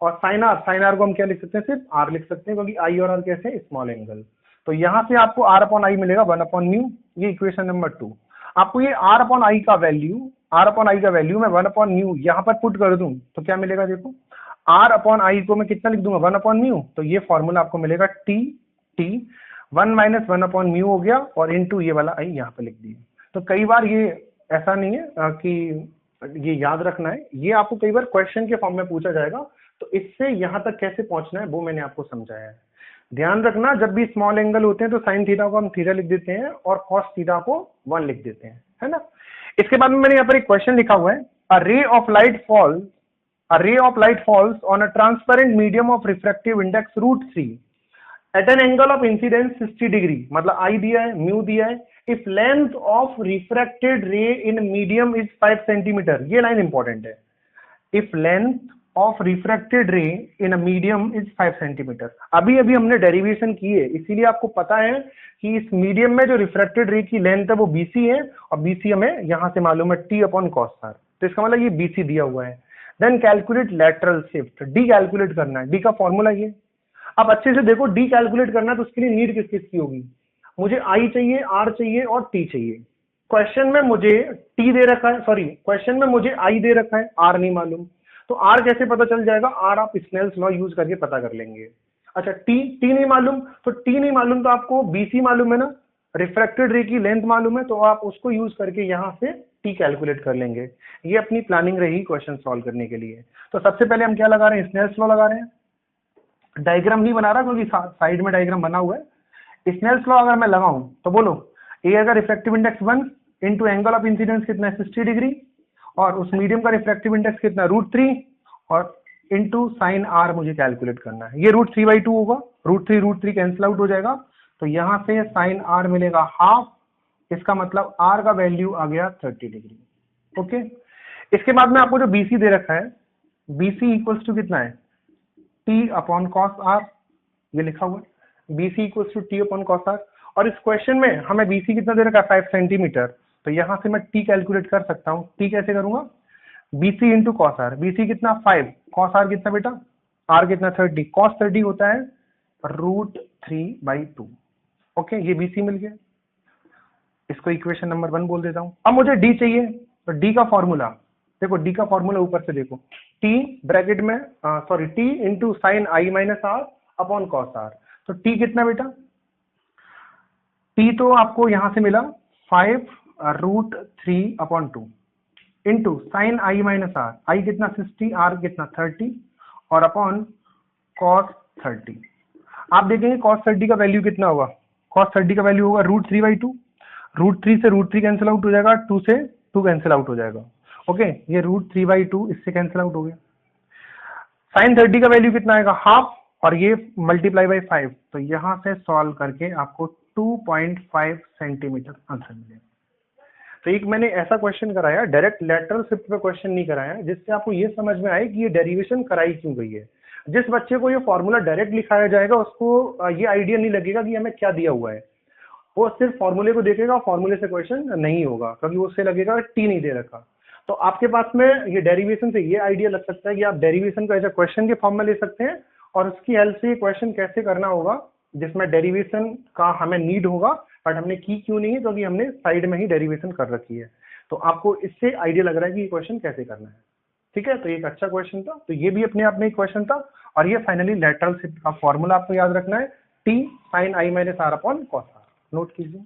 और साइन आर को हम क्या लिख सकते हैं? सिर्फ आर लिख सकते हैं, क्योंकि आई और आर कैसे? Small angle. तो यहां से आपको आर अपॉन आई मिलेगा 1 अपॉन म्यू, ये इक्वेशन नंबर 2। आपको ये आर अपॉन आई का वैल्यू मैं 1 अपॉन म्यू यहाँ पर पुट कर दूं तो क्या मिलेगा? देखो, आर अपॉन आई को मैं कितना लिख दूंगा? 1 अपॉन म्यू। तो ये फॉर्मूला आपको मिलेगा टी 1 माइनस 1 अपॉन म्यू हो गया, और इनटू ये वाला आई यहाँ पे लिख दिया। तो कई बार ये ऐसा नहीं है कि ये याद रखना है, ये आपको कई बार क्वेश्चन के फॉर्म में पूछा जाएगा, तो इससे यहाँ तक कैसे पहुंचना है वो मैंने आपको समझाया है। ध्यान रखना, जब भी स्मॉल एंगल होते हैं तो साइन थीटा को हम थीटा लिख देते हैं और कॉस थीटा को 1 लिख देते हैं, है ना। इसके बाद में मैंने यहाँ पर एक क्वेश्चन लिखा हुआ है, a ray of light falls on a transparent medium of refractive index √3 at an angle of incidence 60 degree. मतलब आई दिया है, म्यू दिया है, इफ लेंथ ऑफ रिफ्रैक्टेड रे इन मीडियम इज 5 सेंटीमीटर। ये लाइन इंपॉर्टेंट है, इफ लेंथ ऑफ रिफ्रैक्टेड रे इन अ मीडियम इज 5 सेंटीमीटर। अभी हमने डेरिवेशन की है, इसीलिए आपको पता है कि इस मीडियम में जो रिफ्रैक्टेड रे की लेंथ है वो बीसी है, और बीसी हमें यहां से मालूम है टी अपॉन कॉस आर। तो इसका मतलब ये बीसी दिया हुआ है। Then calculate lateral shift, D calculate करना है, डी का फॉर्मूला ये। अब अच्छे से देखो, डी कैलकुलेट करना है तो उसके लिए नीड किस किस की होगी? मुझे आई चाहिए, आर चाहिए और टी चाहिए। क्वेश्चन में मुझे टी दे रखा है, क्वेश्चन में मुझे आई दे रखा है, आर नहीं मालूम। तो आर कैसे पता चल जाएगा? आर आप स्नेल्स लॉ यूज करके पता कर लेंगे। अच्छा, टी नहीं मालूम, तो आपको बीसी मालूम है ना, रिफ्रैक्टेड रे की लेंथ मालूम है, तो आप उसको यूज करके यहाँ से टी कैलकुलेट कर लेंगे। ये अपनी प्लानिंग रही क्वेश्चन सॉल्व करने के लिए। तो सबसे पहले हम क्या लगा रहे हैं? स्नेल्स लॉ लगा रहे हैं। डायग्राम नहीं बना रहा क्योंकि साइड में डायग्राम बना हुआ है। स्नेल्स लॉ अगर मैं लगाऊं तो बोलो, एयर का refractive index 1 into angle of incidence कितना है? 60 डिग्री, और उस मीडियम का रिफ्रैक्टिव इंडेक्स कितना? √3, और इंटू साइन आर मुझे कैलकुलेट करना है। ये √3/2 होगा, √3 कैंसिल आउट हो जाएगा, तो यहाँ से साइन आर मिलेगा हाफ। इसका मतलब आर का वैल्यू आ गया 30 डिग्री। ओके, इसके बाद में आपको जो बीसी दे रखा है, बीसी इक्वल्स टू कितना है? टी अपॉन कॉस आर, ये लिखा हुआ है, BC equals to T upon cos R. और इस क्वेश्चन में हमें BC कितना दे रखा है? 5 सेंटीमीटर। तो यहां से मैं टी कैलकुलेट कर सकता हूँ। टी कैसे करूंगा? BC into cos R. BC कितना? 5, कॉस आर कितना बेटा? आर कितना? 30, कॉस 30 होता है √3/2। ओके, ये BC मिल गया, इसको इक्वेशन नंबर 1 बोल देता हूँ। अब मुझे डी चाहिए, तो डी का फॉर्मूला देखो, डी का फॉर्मूला ऊपर से देखो, टी ब्रैकेट में T into sine I minus R upon cos R. तो टी कितना बेटा? टी तो आपको यहां से मिला 5√3/2 into sine I minus R, I कितना? 60, आर कितना? 30, और अपॉन कॉस 30। आप देखेंगे कॉस 30 का वैल्यू कितना होगा? कॉस 30 का वैल्यू होगा √3/2। √3 से √3 कैंसिल आउट हो जाएगा, 2 से 2 कैंसिल आउट हो जाएगा, ओके, ये √3/2 इससे कैंसिल आउट हो गया। sin 30 का वैल्यू कितना आएगा, हाफ, और ये मल्टीप्लाई बाई 5, तो यहां से सॉल्व करके आपको 2.5 सेंटीमीटर आंसर मिलेगा। तो एक मैंने ऐसा क्वेश्चन कराया, डायरेक्ट लेटरल शिफ्ट पे क्वेश्चन नहीं कराया, जिससे आपको ये समझ में आए कि ये डेरिवेशन कराई क्यों गई है। जिस बच्चे को ये फॉर्मूला डायरेक्ट लिखाया जाएगा उसको ये आइडिया नहीं लगेगा कि हमें क्या दिया हुआ है, वो सिर्फ फॉर्मूले को देखेगा, फॉर्मूले से क्वेश्चन नहीं होगा, क्योंकि उससे लगेगा टी नहीं दे रखा। तो आपके पास में ये डेरिवेशन से ये आइडिया लग सकता है कि आप डेरिवेशन को एज ए क्वेश्चन के फॉर्म में ले सकते हैं, और उसकी हेल्प से क्वेश्चन कैसे करना होगा जिसमें डेरिवेशन का हमें नीड होगा, बट हमने की क्यों नहीं है, क्योंकि हमने साइड में ही डेरिवेशन कर रखी है। तो आपको इससे आइडिया लग रहा है कि ये क्वेश्चन कैसे करना है। ठीक है, तो ये एक अच्छा क्वेश्चन था, तो ये भी अपने आप में एक क्वेश्चन था। और ये फाइनली लेटरल शिफ्ट का फॉर्मूला आपको याद रखना है, T sin i - r/cos r, note कीजिए।